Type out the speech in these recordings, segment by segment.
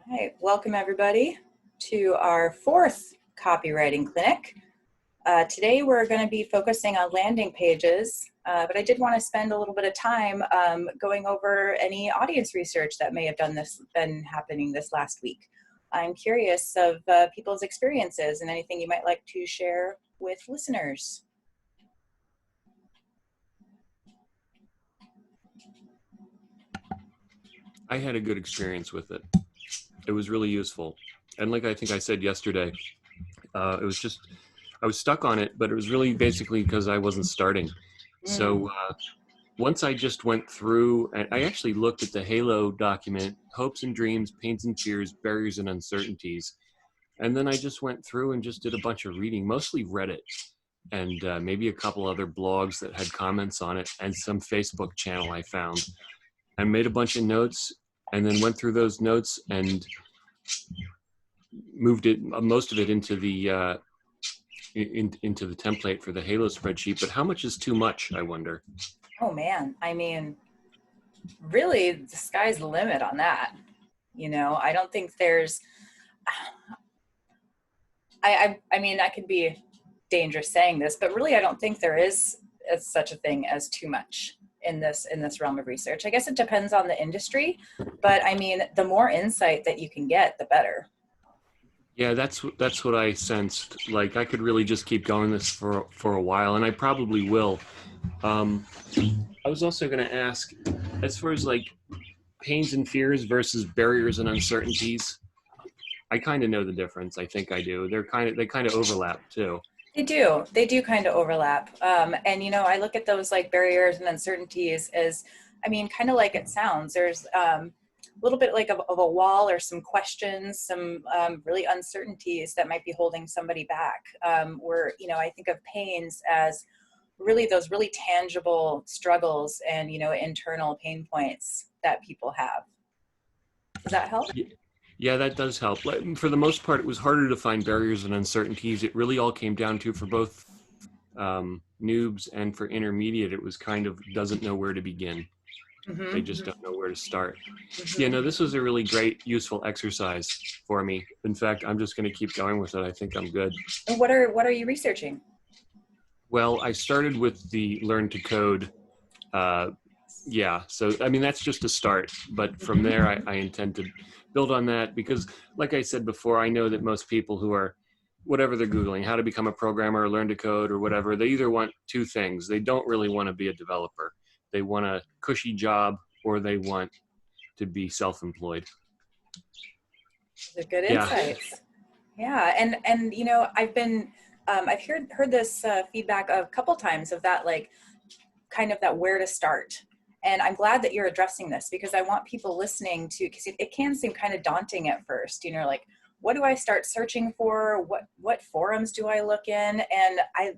All right, welcome everybody to our fourth copywriting clinic. Today we're going to be focusing on landing pages, but I did want to spend a little bit of time going over any audience research that may have been happening this last week. I'm curious of people's experiences and anything you might like to share with listeners. I had a good experience with it. It was really useful. And like I think I said yesterday, it was just, I was stuck on it, but it was really basically because I wasn't starting. So once I just went through, and I actually looked at the HALO document, Hopes and Dreams, Pains and Fears, Barriers and Uncertainties. And then I just went through and just did a bunch of reading, mostly Reddit, and maybe a couple other blogs that had comments on it, and some Facebook channel I found. I made a bunch of notes and then went through those notes and moved it, most of it into the into the template for the HALO spreadsheet. But how much is too much, I wonder? Oh man, I mean, really the sky's the limit on that. You know, I don't think there's, I mean, I could be dangerous saying this, but really I don't think there is such a thing as too much in this realm of research. I guess it depends on the industry, but I mean, the more insight that you can get, the better. Yeah, that's what I sensed. Like I could really just keep going this for a while, and I probably will. I was also going to ask, as far as like pains and fears versus barriers and uncertainties, I kind of know the difference. I think I do. They kind of overlap too. They do kind of overlap. And, you know, I look at those like barriers and uncertainties as, I mean, kind of like it sounds. There's a little bit like of a wall or some questions, some really uncertainties that might be holding somebody back. Where, you know, I think of pains as really those really tangible struggles and, you know, internal pain points that people have. Does that help? Yeah, that does help. For the most part, it was harder to find barriers and uncertainties. It really all came down to, for both noobs and for intermediate, it was kind of doesn't know where to begin. Mm-hmm. They just don't know where to start. Mm-hmm. Yeah, no, this was a really great, useful exercise for me. In fact, I'm just going to keep going with it. I think I'm good. And what are you researching? Well, I started with the Learn to Code. Yeah, so I mean, that's just a start. But from there, I intend to build on that because, like I said before, I know that most people who are, whatever they're Googling, how to become a programmer or learn to code or whatever, they either want two things. They don't really want to be a developer. They want a cushy job or they want to be self-employed. Those are good insights. Yeah, and you know, I've heard this feedback a couple times of that, like kind of that where to start. And I'm glad that you're addressing this because I want people listening to, because it can seem kind of daunting at first, you know, like, what do I start searching for? What forums do I look in? And I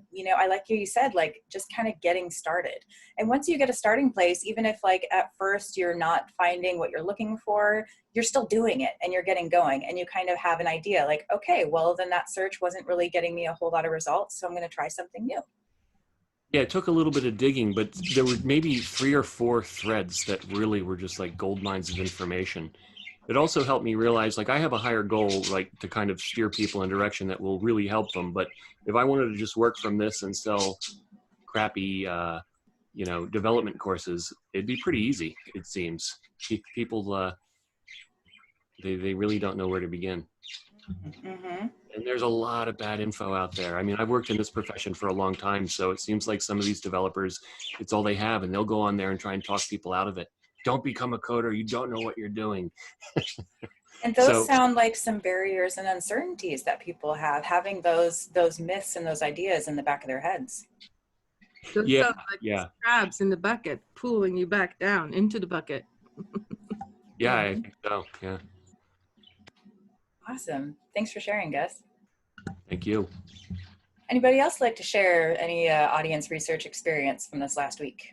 like you said, like just kind of getting started. And once you get a starting place, even if like at first you're not finding what you're looking for, you're still doing it and you're getting going and you kind of have an idea like, okay, well then that search wasn't really getting me a whole lot of results. So I'm going to try something new. Yeah, it took a little bit of digging, but there were maybe 3 or 4 threads that really were just like gold mines of information. It also helped me realize, like, I have a higher goal, like, to kind of steer people in a direction that will really help them. But if I wanted to just work from this and sell crappy, you know, development courses, it'd be pretty easy, it seems. People, they really don't know where to begin. Mm-hmm. And there's a lot of bad info out there. I mean, I've worked in this profession for a long time, so it seems like some of these developers, it's all they have, and they'll go on there and try and talk people out of it. Don't become a coder. You don't know what you're doing. And those sound like some barriers and uncertainties that people have, having those myths and those ideas in the back of their heads. Those sound like crabs in the bucket, pulling you back down into the bucket. Yeah, I think so. Yeah. Awesome. Thanks for sharing, Gus. Thank you. Anybody else like to share any audience research experience from this last week?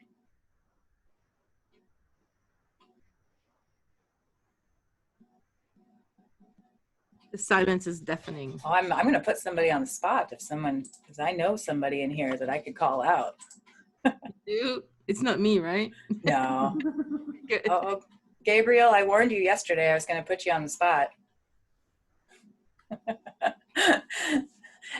The silence is deafening. Oh, I'm going to put somebody on the spot because I know somebody in here that I could call out. Dude, it's not me, right? No. Oh, Gabriel, I warned you yesterday I was going to put you on the spot.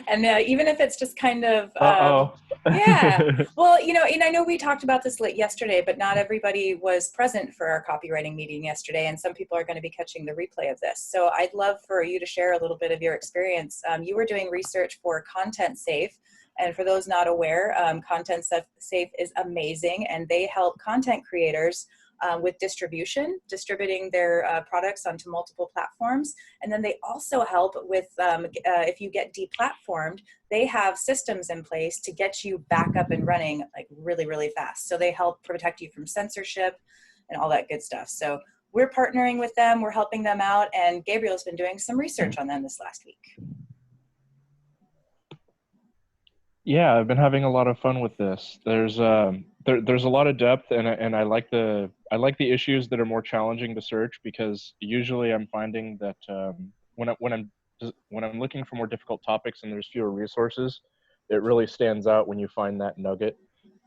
And even if it's just kind of, Uh-oh. yeah. Well, you know, and I know we talked about this late yesterday, but not everybody was present for our copywriting meeting yesterday, and some people are going to be catching the replay of this. So I'd love for you to share a little bit of your experience. You were doing research for Content Safe, and for those not aware, Content Safe is amazing, and they help content creators with distributing their products onto multiple platforms. And then they also help with, if you get deplatformed, they have systems in place to get you back up and running like really, really fast. So they help protect you from censorship and all that good stuff. So we're partnering with them, we're helping them out, and Gabriel's been doing some research on them this last week. Yeah, I've been having a lot of fun with this. There's a lot of depth, and I like the issues that are more challenging to search, because usually I'm finding that when I'm looking for more difficult topics and there's fewer resources, it really stands out when you find that nugget.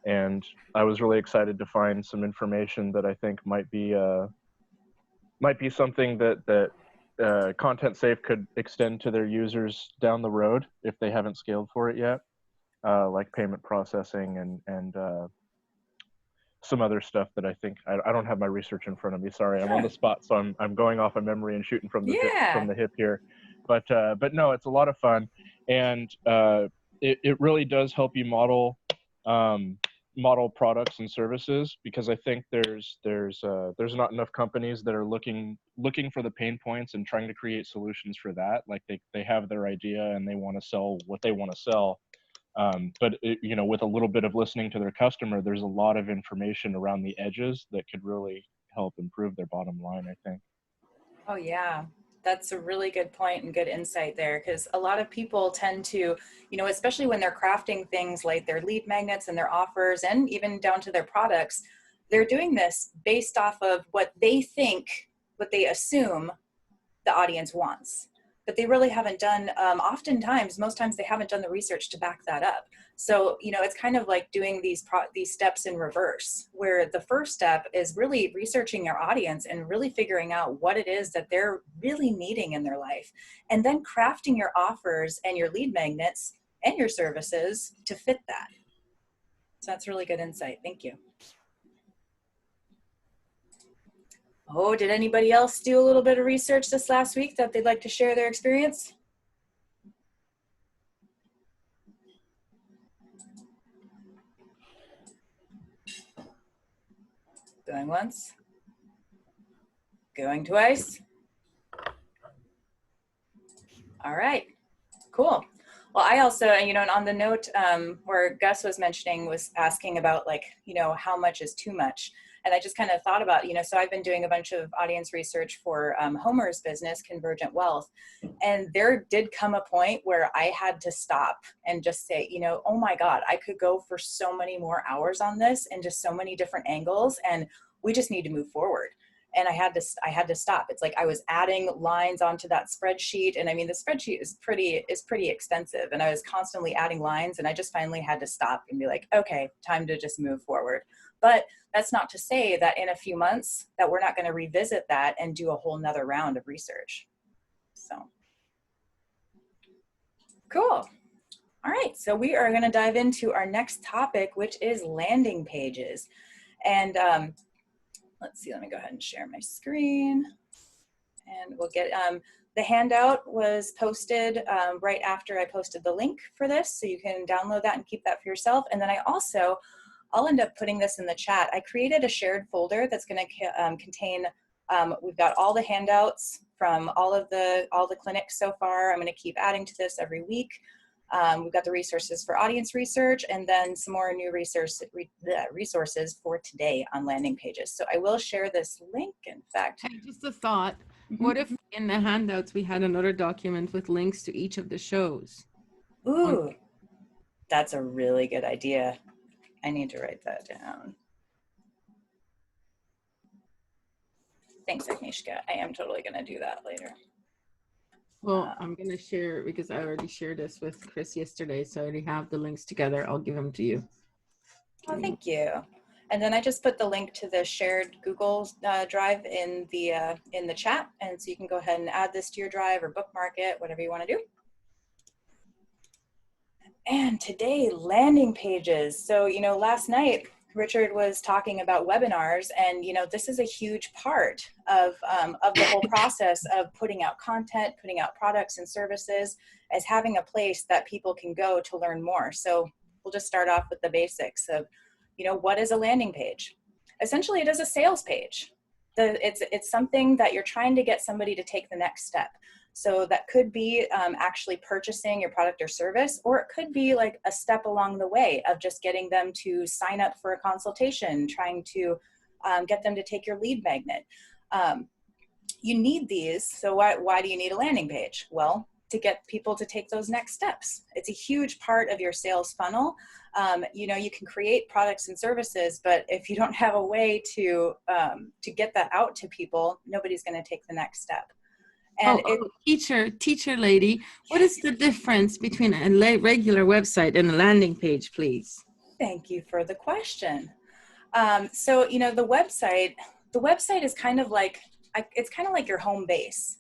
And I was really excited to find some information that I think might be something that Content Safe could extend to their users down the road if they haven't scaled for it yet. Like payment processing and some other stuff that I think I don't have my research in front of me. Sorry, I'm on the spot, so I'm going off of memory and shooting from the hip here. But no, it's a lot of fun, and it really does help you model products and services, because I think there's not enough companies that are looking for the pain points and trying to create solutions for that. Like they have their idea and they want to sell what they want to sell. But you know, with a little bit of listening to their customer, there's a lot of information around the edges that could really help improve their bottom line, I think. Oh yeah, that's a really good point and good insight there, because a lot of people tend to, you know, especially when they're crafting things like their lead magnets and their offers and even down to their products, they're doing this based off of what they think, what they assume the audience wants. But they really haven't done, most times they haven't done the research to back that up. So, you know, it's kind of like doing these steps in reverse, where the first step is really researching your audience and really figuring out what it is that they're really needing in their life. And then crafting your offers and your lead magnets and your services to fit that. So that's really good insight. Thank you. Oh, did anybody else do a little bit of research this last week that they'd like to share their experience? Going once. Going twice. All right, cool. Well, I also, you know, and on the note where Gus was asking about, like, you know, how much is too much? And I just kind of thought about, you know, so I've been doing a bunch of audience research for Homer's business, Convergent Wealth. And there did come a point where I had to stop and just say, you know, oh my God, I could go for so many more hours on this and just so many different angles, and we just need to move forward. And I had to stop. It's like I was adding lines onto that spreadsheet. And I mean, the spreadsheet is pretty extensive, and I was constantly adding lines, and I just finally had to stop and be like, okay, time to just move forward. But that's not to say that in a few months that we're not going to revisit that and do a whole nother round of research. So cool. All right, so we are going to dive into our next topic, which is landing pages. And let's see, let me go ahead and share my screen. And we'll get, the handout was posted right after I posted the link for this, so you can download that and keep that for yourself. And then I'll end up putting this in the chat. I created a shared folder that's going to contain, we've got all the handouts from all the clinics so far. I'm going to keep adding to this every week. We've got the resources for audience research, and then some more new resources for today on landing pages. So I will share this link, in fact. Hey, just a thought. What if in the handouts we had another document with links to each of the shows? Ooh, that's a really good idea. I need to write that down. Thanks, Agnieszka. I am totally going to do that later. Well, I'm going to share, because I already shared this with Chris yesterday, so I already have the links together. I'll give them to you. Oh, thank you. And then I just put the link to the shared Google Drive in the chat. And so you can go ahead and add this to your drive or bookmark it, whatever you want to do. And today, landing pages. So, you know, last night, Richard was talking about webinars, and, you know, this is a huge part of the whole process of putting out content, putting out products and services, as having a place that people can go to learn more. So we'll just start off with the basics of, you know, what is a landing page? Essentially, it is a sales page. It's something that you're trying to get somebody to take the next step. So that could be actually purchasing your product or service, or it could be like a step along the way of just getting them to sign up for a consultation, trying to get them to take your lead magnet. You need these. So why do you need a landing page? Well, to get people to take those next steps. It's a huge part of your sales funnel. You know, you can create products and services, but if you don't have a way to get that out to people, nobody's going to take the next step. And teacher lady, what is the difference between a regular website and a landing page, please? Thank you for the question. So, you know, the website is kind of like, it's kind of like your home base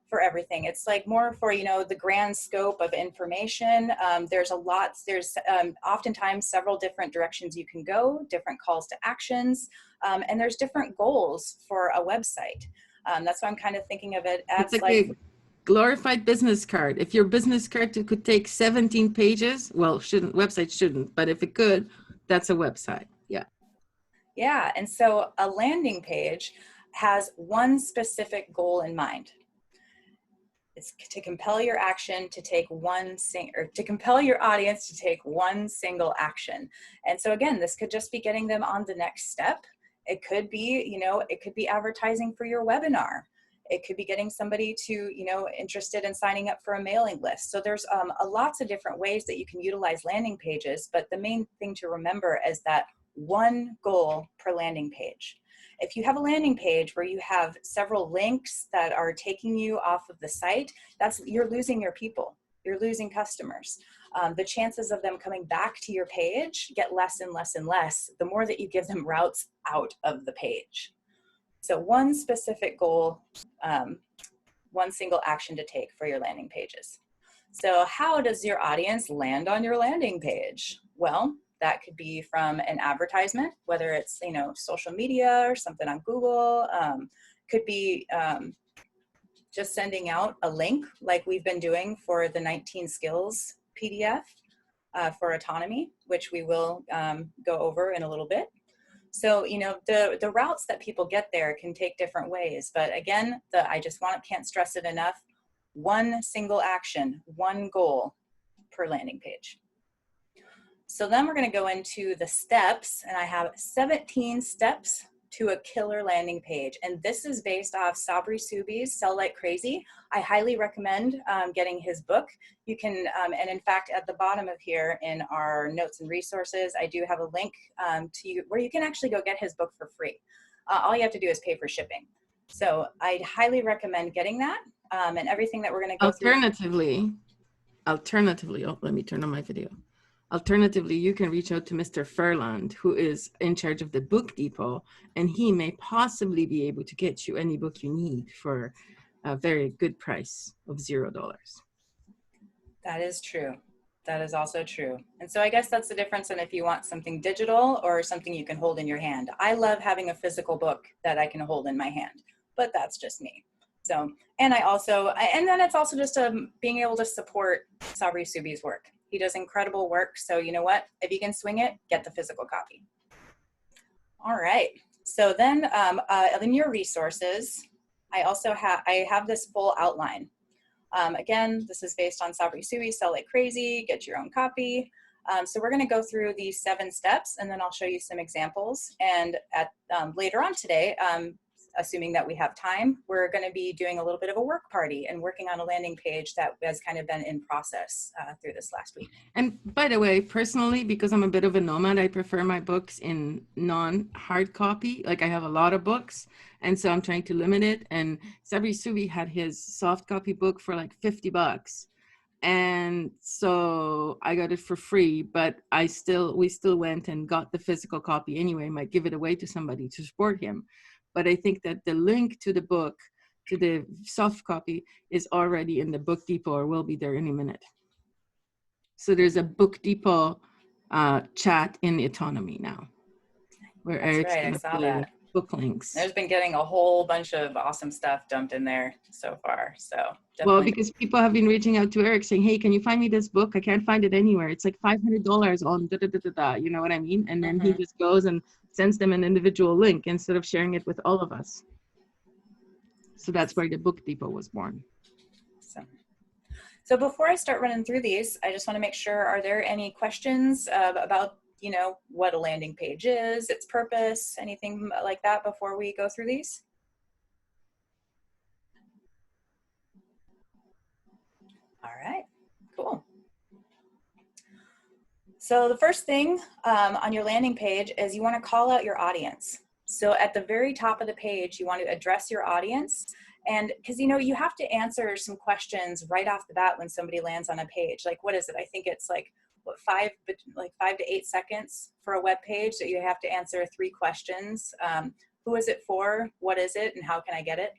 for everything. It's like more for, you know, the grand scope of information. There's oftentimes several different directions you can go, different calls to actions, and there's different goals for a website. That's why I'm kind of thinking of it as it's like a glorified business card. If your business card could take 17 pages, well, website shouldn't, but if it could, that's a website. Yeah. Yeah. And so a landing page has one specific goal in mind. It's to compel your action to take to compel your audience to take one single action. And so again, this could just be getting them on the next step. It could be, you know, it could be advertising for your webinar. It could be getting somebody to, you know, interested in signing up for a mailing list. So there's lots of different ways that you can utilize landing pages, but the main thing to remember is that one goal per landing page. If you have a landing page where you have several links that are taking you off of the site, you're losing your people. You're losing customers. The chances of them coming back to your page get less and less and less the more that you give them routes out of the page. So one specific goal, one single action to take for your landing pages. So how does your audience land on your landing page? Well, that could be from an advertisement, whether it's, you know, social media or something on Google. Could be just sending out a link like we've been doing for the 19 skills PDF for autonomy, which we will go over in a little bit. So, you know, the routes that people get there can take different ways. But again, can't stress it enough. One single action, one goal per landing page. So then we're going to go into the steps, and I have 17 steps to a killer landing page. And this is based off Sabri Suby's Sell Like Crazy. I highly recommend getting his book. You can, and in fact, at the bottom of here in our notes and resources, I do have a link where you can actually go get his book for free. All you have to do is pay for shipping. So I highly recommend getting that and everything that we're going to go through. Alternatively, oh, let me turn on my video. Alternatively, you can reach out to Mr. Furland, who is in charge of the Book Depot, and he may possibly be able to get you any book you need for a very good price of $0. That is true. That is also true. And so I guess that's the difference in if you want something digital or something you can hold in your hand. I love having a physical book that I can hold in my hand, but that's just me. So, and then it's also just being able to support Sabri Suby's work. He does incredible work. So you know what? If you can swing it, get the physical copy. All right. So then in your resources, I have this full outline. Again, this is based on Sabri Suby, Sell Like Crazy, get your own copy. So we're going to go through these 7 steps, and then I'll show you some examples. And later on today, assuming that we have time, we're going to be doing a little bit of a work party and working on a landing page that has kind of been in process through this last week. And by the way, personally, because I'm a bit of a nomad, I prefer my books in non-hard copy. Like I have a lot of books, and so I'm trying to limit it. And Sabri Suby had his soft copy book for like $50. And so I got it for free, but we still went and got the physical copy anyway. Might give it away to somebody to support him. But I think that the link to the book, to the soft copy, is already in the Book Depot or will be there any minute. So there's a Book Depot chat in the Autonomy now, where That's Eric's right, I going to saw put that. book links. There's been getting a whole bunch of awesome stuff dumped in there so far. So definitely. Well, because people have been reaching out to Eric saying, hey, can you find me this book? I can't find it anywhere. It's like $500 on da da da da da. You know what I mean? And then he just goes and sends them an individual link instead of sharing it with all of us. So that's where the Book Depot was born. So before I start running through these, I just want to make sure, are there any questions about, you know, what a landing page is, its purpose, anything like that before we go through these? All right, cool. So the first thing on your landing page is you want to call out your audience. So at the very top of the page, you want to address your audience. And because, you know, you have to answer some questions right off the bat when somebody lands on a page. Like, what is it? I think it's like, what, 5 to 8 seconds for a web page that you have to answer 3 questions. Who is it for? What is it? And how can I get it?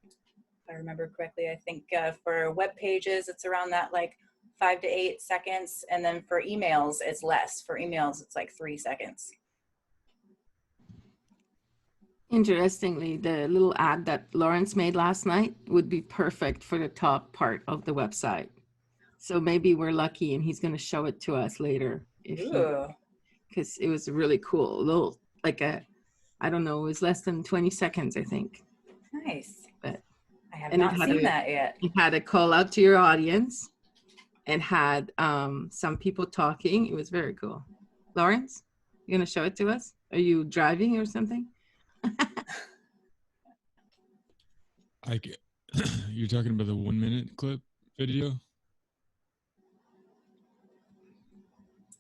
If I remember correctly, I think for web pages, it's around that like 5 to 8 seconds. And then for emails, it's less. For emails, it's like 3 seconds. Interestingly, the little ad that Lawrence made last night would be perfect for the top part of the website. So maybe we're lucky and he's going to show it to us later. Because it was really cool. A little, like I don't know, it was less than 20 seconds, I think. Nice. But I have not seen that yet. It had a call out to your audience and had some people talking. It was very cool. Lawrence, you going to show it to us? Are you driving or something? You're talking about the 1 minute clip video?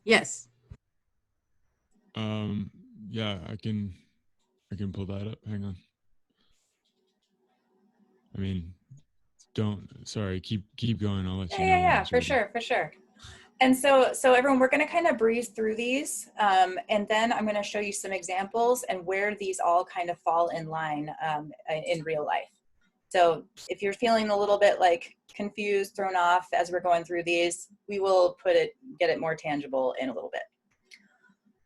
Yes. Yeah, I can pull that up. Hang on. I mean, keep going. I'll let you know. Yeah, for sure. And so everyone, we're going to kind of breeze through these, and then I'm going to show you some examples and where these all kind of fall in line in real life. So if you're feeling a little bit like confused, thrown off as we're going through these, we will get it more tangible in a little bit.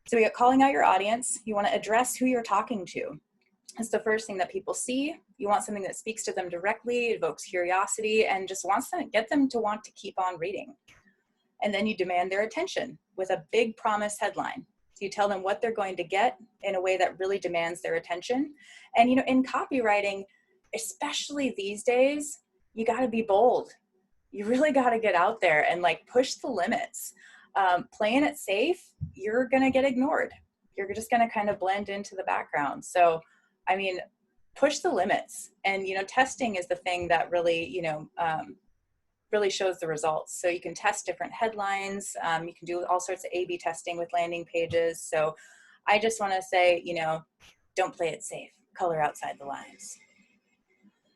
So we got calling out your audience. You want to address who you're talking to. It's the first thing that people see. You want something that speaks to them directly, evokes curiosity, and just wants to get them to want to keep on reading. And then you demand their attention with a big promise headline. So you tell them what they're going to get in a way that really demands their attention. And, you know, in copywriting, especially these days, you got to be bold. You really got to get out there and like push the limits. Playing it safe, you're going to get ignored. You're just going to kind of blend into the background. So, I mean, push the limits. And, you know, testing is the thing that really, you know, really shows the results. So you can test different headlines. You can do all sorts of A/B testing with landing pages. So I just want to say, you know, don't play it safe. Color outside the lines.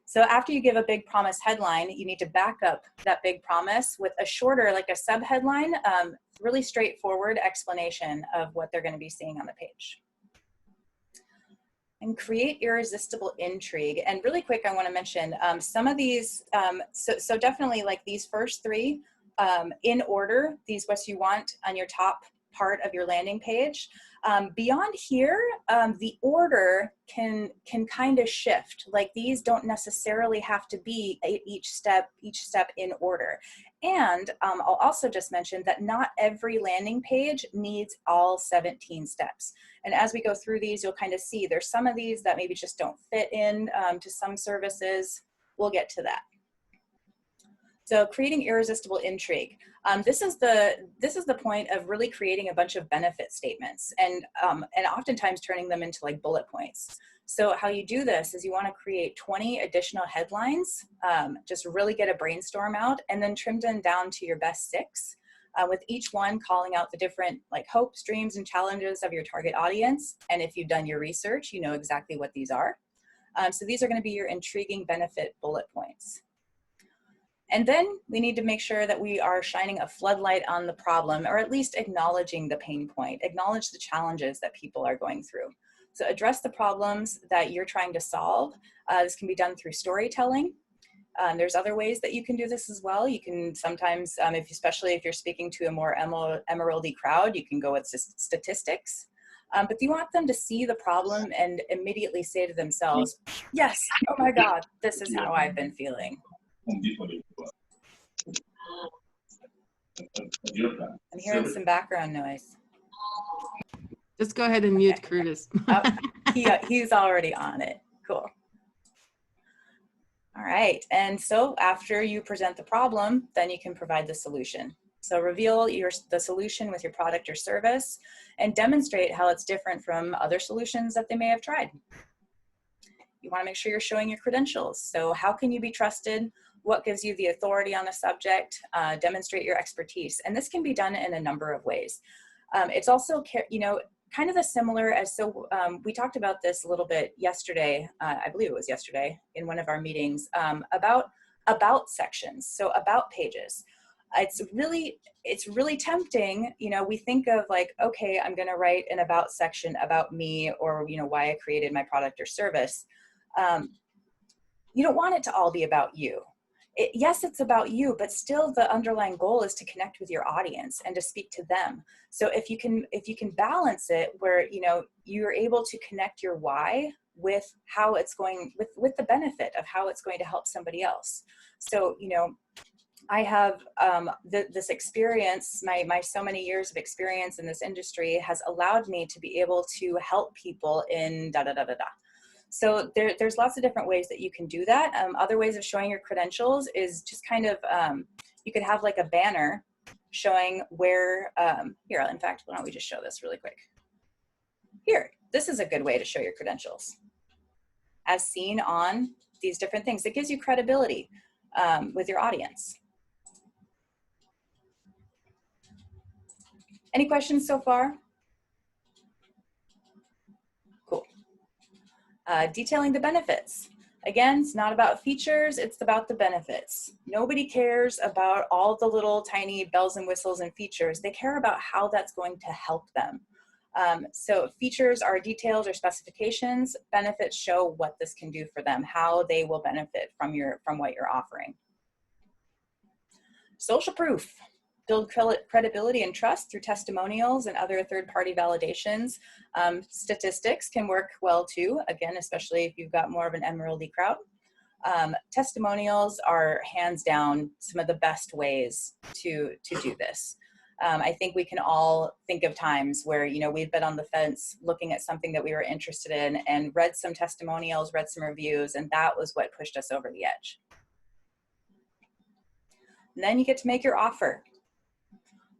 So after you give a big promise headline, you need to back up that big promise with a shorter, like a sub-headline, really straightforward explanation of what they're going to be seeing on the page. And create irresistible intrigue. And really quick, I want to mention some of these, so definitely like these first 3 in order, these what you want on your top part of your landing page. Beyond here, the order can kind of shift. Like these don't necessarily have to be each step in order. And I'll also just mention that not every landing page needs all 17 steps. And as we go through these, you'll kind of see there's some of these that maybe just don't fit in to some services. We'll get to that. So creating irresistible intrigue. This is the point of really creating a bunch of benefit statements and oftentimes turning them into like bullet points. So how you do this is you want to create 20 additional headlines, just really get a brainstorm out and then trim them down to your best 6, with each one calling out the different like hopes, dreams, and challenges of your target audience. And if you've done your research, you know exactly what these are. So these are going to be your intriguing benefit bullet points. And then we need to make sure that we are shining a floodlight on the problem, or at least acknowledging the pain point, acknowledge the challenges that people are going through. So address the problems that you're trying to solve. This can be done through storytelling. There's other ways that you can do this as well. You can sometimes, especially if you're speaking to a more emeraldy crowd, you can go with statistics. But you want them to see the problem and immediately say to themselves, yes, oh my God, this is how I've been feeling. I'm hearing some background noise. Just go ahead and mute Curtis. Oh, he's already on it. Cool. All right, and so after you present the problem, then you can provide the solution. So reveal the solution with your product or service and demonstrate how it's different from other solutions that they may have tried. You want to make sure you're showing your credentials. So how can you be trusted? What gives you the authority on the subject? Demonstrate your expertise. And this can be done in a number of ways. It's also, kind of similar as, we talked about this a little bit yesterday, I believe it was yesterday in one of our meetings, about sections, so about pages. It's really tempting, we think of like, okay, I'm going to write an about section about me, or, why I created my product or service. You don't want it to all be about you. Yes, it's about you, but still the underlying goal is to connect with your audience and to speak to them. So if you can balance it where, you're able to connect your why with how it's going, with the benefit of how it's going to help somebody else. So, I have this experience, my so many years of experience in this industry has allowed me to be able to help people in da-da-da-da-da. So there's lots of different ways that you can do that. Other ways of showing your credentials is just kind of, you could have like a banner showing where, here, in fact, why don't we just show this really quick. Here, this is a good way to show your credentials. As seen on these different things, it gives you credibility with your audience. Any questions so far? Cool. Detailing the benefits. Again, it's not about features, it's about the benefits. Nobody cares about all the little tiny bells and whistles and features. They care about how that's going to help them. So features are details or specifications. Benefits show what this can do for them, how they will benefit from what you're offering. Social proof. Build credibility and trust through testimonials and other third-party validations. Statistics can work well too, again, especially if you've got more of an emeraldy crowd. Testimonials are hands down some of the best ways to do this. I think we can all think of times where, we've been on the fence looking at something that we were interested in and read some testimonials, read some reviews, and that was what pushed us over the edge. And then you get to make your offer.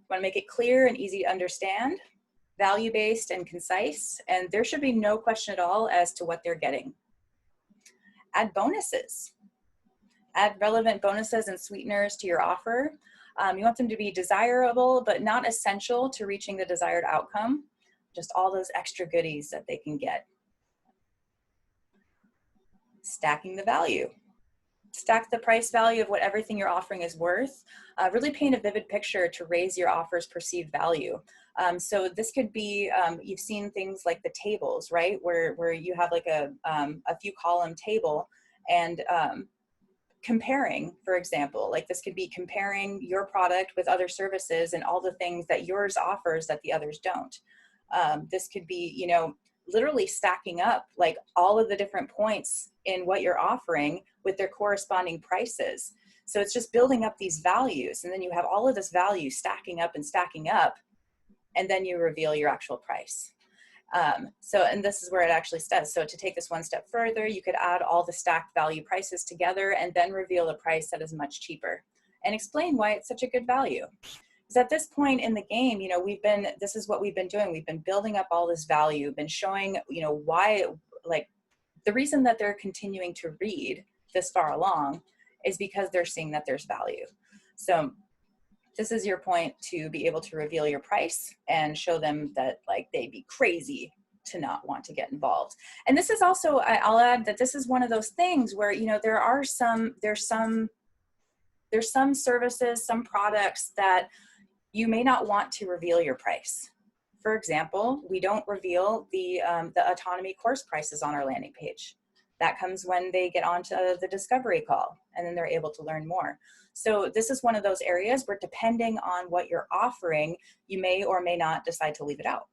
You want to make it clear and easy to understand, value-based and concise, and there should be no question at all as to what they're getting. Add bonuses. Add relevant bonuses and sweeteners to your offer. You want them to be desirable, but not essential to reaching the desired outcome. Just all those extra goodies that they can get. Stacking the value. Stack the price value of what everything you're offering is worth. Really paint a vivid picture to raise your offer's perceived value. So this could be, you've seen things like the tables, right? Where you have like a few column table and comparing, for example, like this could be comparing your product with other services and all the things that yours offers that the others don't. This could be, literally stacking up like all of the different points in what you're offering with their corresponding prices. So it's just building up these values, and then you have all of this value stacking up, and then you reveal your actual price. And this is where it actually says, so to take this one step further, you could add all the stacked value prices together and then reveal a price that is much cheaper and explain why it's such a good value. Because at this point in the game, this is what we've been doing. We've been building up all this value, been showing, why, like the reason that they're continuing to read this far along is because they're seeing that there's value. So this is your point to be able to reveal your price and show them that like they'd be crazy to not want to get involved. And this is also, I'll add that this is one of those things where, there's there's some services, some products that you may not want to reveal your price. For example, we don't reveal the autonomy course prices on our landing page. That comes when they get onto the discovery call, and then they're able to learn more. So this is one of those areas where, depending on what you're offering, you may or may not decide to leave it out.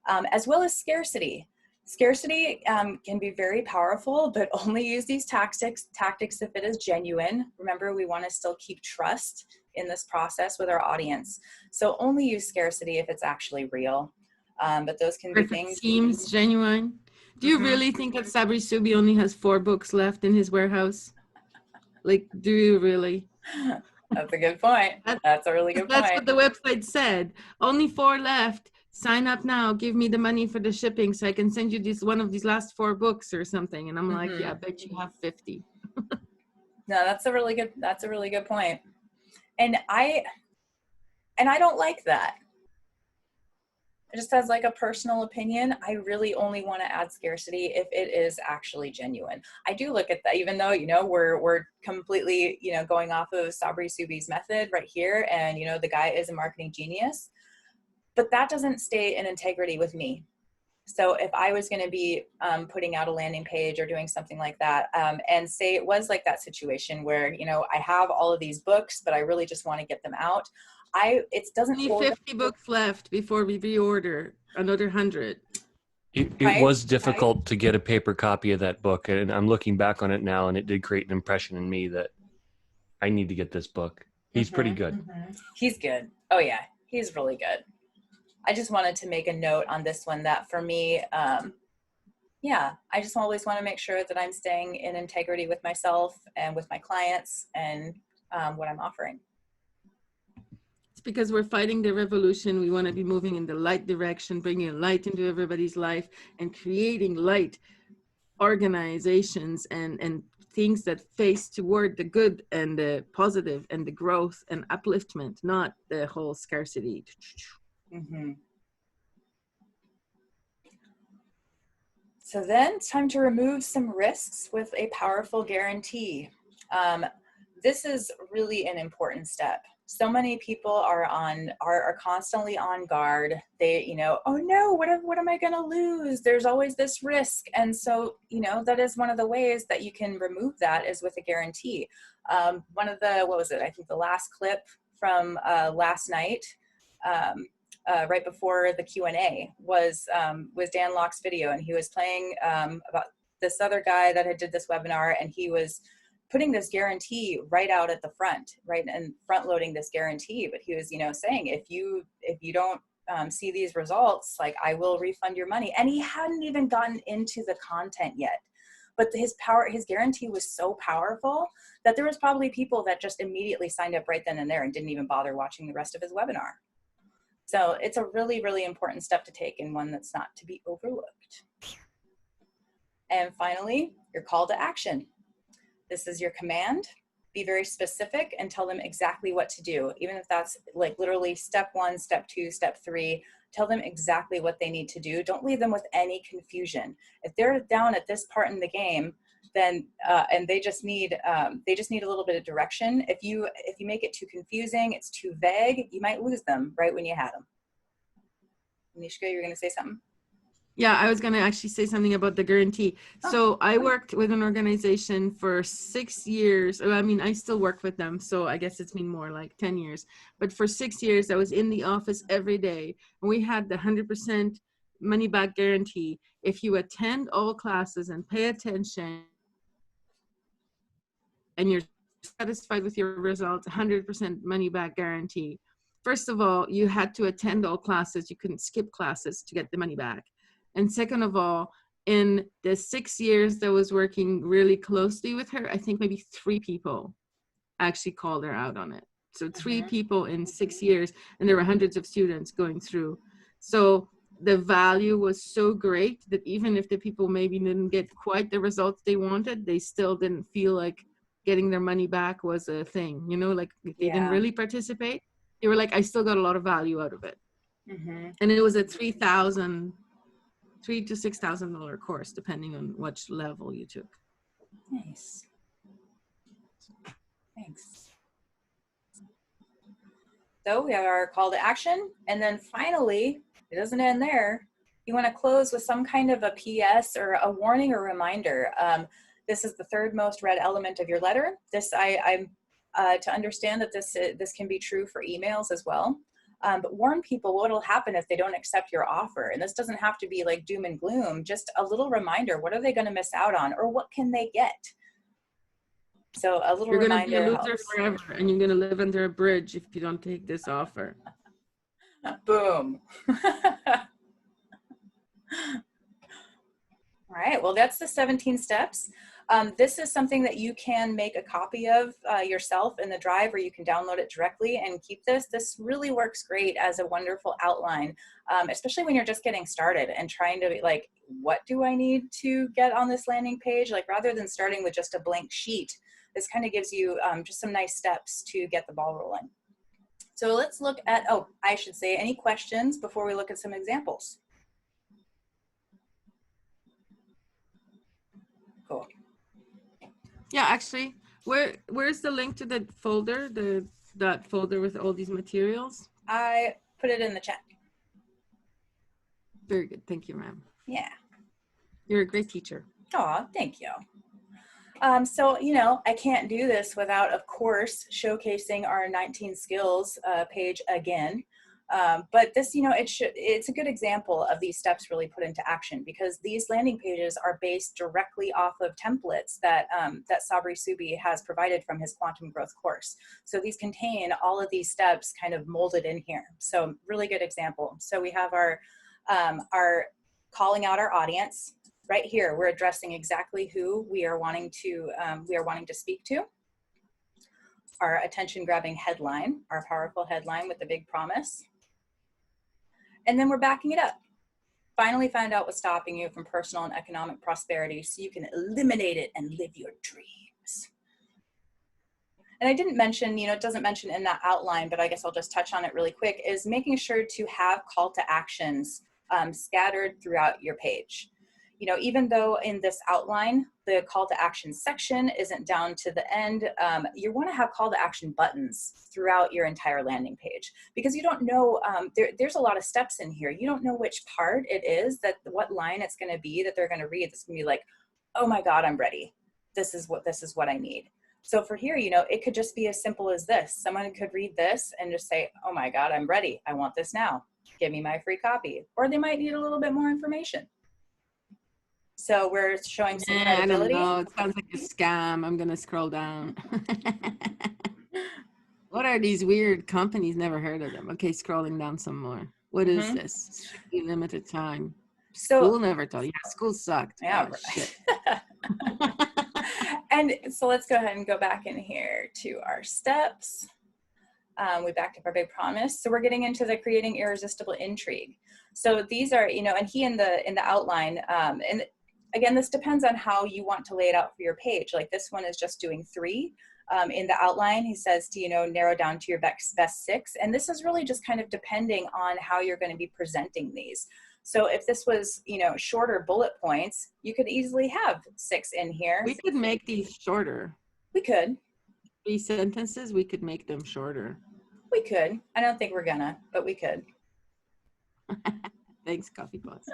As well as scarcity. Scarcity can be very powerful, but only use these tactics if it is genuine. Remember, we want to still keep trust in this process with our audience. So only use scarcity if it's actually real. But those can be things. Seems genuine. Do you really think that Sabri Suby only has 4 books left in his warehouse? Like, do you really? That's a good point. That's a really good point. That's what the website said. Only 4 left. Sign up now. Give me the money for the shipping so I can send you one of these last 4 books or something. And I'm like, yeah, I bet you have 50. No, that's a really good point. And I don't like that. Just as like a personal opinion, I really only want to add scarcity if it is actually genuine. I do look at that, even though, you know, we're completely, you know, going off of Sabri Suby's method right here. And, you know, the guy is a marketing genius, but that doesn't stay in integrity with me. So if I was going to be putting out a landing page or doing something like that, and say it was like that situation where, you know, I have all of these books, but I really just want to get them out. It doesn't. Only 50 books left before we reorder another 100. It was difficult to get a paper copy of that book, and I'm looking back on it now, and it did create an impression in me that I need to get this book. He's pretty good. He's good. Oh yeah, he's really good. I just wanted to make a note on this one that for me, yeah, I just always want to make sure that I'm staying in integrity with myself and with my clients and what I'm offering. It's because we're fighting the revolution. We want to be moving in the light direction, bringing light into everybody's life and creating light organizations and things that face toward the good and the positive and the growth and upliftment, not the whole scarcity. So then it's time to remove some risks with a powerful guarantee. This is really an important step. So many people are constantly on guard. They, you know, oh no, what am I going to lose? There's always this risk. And so, you know, that is one of the ways that you can remove that is with a guarantee. One of the, what was it? I think the last clip from last night, right before the Q&A was Dan Locke's video, and he was playing about this other guy that had did this webinar, and he was putting this guarantee right out at the front, right, and front loading this guarantee. But he was, you know, saying if you don't see these results, like I will refund your money. And he hadn't even gotten into the content yet. But his guarantee was so powerful that there was probably people that just immediately signed up right then and there and didn't even bother watching the rest of his webinar. So it's a really, really important step to take, and one that's not to be overlooked. And finally, your call to action. This is your command. Be very specific and tell them exactly what to do. Even if that's like literally step 1, step 2, step 3, tell them exactly what they need to do. Don't leave them with any confusion. If they're down at this part in the game, then and they just need a little bit of direction. If you make it too confusing, it's too vague, you might lose them right when you had them. Nishka, you were going to say something? Yeah, I was going to actually say something about the guarantee. So I worked with an organization for 6 years. I mean, I still work with them, so I guess it's been more like 10 years. But for 6 years, I was in the office every day, and we had the 100% money back guarantee. If you attend all classes and pay attention, and you're satisfied with your results, 100% money back guarantee. First of all, you had to attend all classes. You couldn't skip classes to get the money back. And second of all, in the 6 years that I was working really closely with her, I think maybe 3 people actually called her out on it. So 3 people in 6 years, and there were hundreds of students going through. So the value was so great that even if the people maybe didn't get quite the results they wanted, they still didn't feel like getting their money back was a thing, you know, like if they didn't really participate, they were like, I still got a lot of value out of it. And it was a $3,000 to $6,000 course, depending on which level you took. Nice. Thanks. So we have our call to action. And then finally, it doesn't end there. You want to close with some kind of a PS or a warning or reminder. This is the third most read element of your letter. This I'm to understand that this can be true for emails as well. But warn people what will happen if they don't accept your offer. And this doesn't have to be like doom and gloom, just a little reminder. What are they going to miss out on, or what can they get? So a little reminder. You're going to be a loser helps. forever, and you're going to live under a bridge if you don't take this offer. Boom. All right, well, that's the 17 steps. This is something that you can make a copy of yourself in the drive, or you can download it directly and keep this. This really works great as a wonderful outline, especially when you're just getting started and trying to be like, what do I need to get on this landing page? Like, rather than starting with just a blank sheet, this kind of gives you just some nice steps to get the ball rolling. So let's look at, oh, I should say, any questions before we look at some examples? Cool. Yeah, actually, where's the link to the folder, that folder with all these materials? I put it in the chat. Very good. Thank you, ma'am. Yeah. You're a great teacher. Aw, thank you. So, you know, I can't do this without, of course, showcasing our 19 skills page again. But this, you know, it's a good example of these steps really put into action, because these landing pages are based directly off of templates that, that Sabri Suby has provided from his Quantum Growth course. So these contain all of these steps kind of molded in here. So really good example. So we have our calling out our audience. Right here, we're addressing exactly who we are wanting to speak to. Our attention-grabbing headline, our powerful headline with the big promise. And then we're backing it up. Finally find out what's stopping you from personal and economic prosperity so you can eliminate it and live your dreams. And I didn't mention, you know, it doesn't mention in that outline, but I guess I'll just touch on it really quick, is making sure to have call to actions scattered throughout your page. You know, even though in this outline, the call to action section isn't down to the end, you want to have call to action buttons throughout your entire landing page, because you don't know, there's a lot of steps in here. You don't know which part it is, what line it's going to be that they're going to read. It's going to be like, oh my God, I'm ready. This is what I need. So for here, you know, it could just be as simple as this. Someone could read this and just say, oh my God, I'm ready. I want this now. Give me my free copy. Or they might need a little bit more information. So we're showing some credibility. I don't know. It sounds like a scam. I'm going to scroll down. What are these weird companies? Never heard of them. Okay, scrolling down some more. What is this? Limited time. So, school never told you. Yeah, school sucked. Yeah, oh, shit. And so let's go ahead and go back in here to our steps. We backed up our big promise. So we're getting into the creating irresistible intrigue. So these are, you know, and he in the outline, and again, this depends on how you want to lay it out for your page. Like this one is just doing 3. In the outline, he says to, you know, narrow down to your best 6. And this is really just kind of depending on how you're going to be presenting these. So if this was, you know, shorter bullet points, you could easily have 6 in here. We could make these shorter. We could. 3 sentences, we could make them shorter. We could. I don't think we're gonna, but we could. Thanks, Coffee Pots.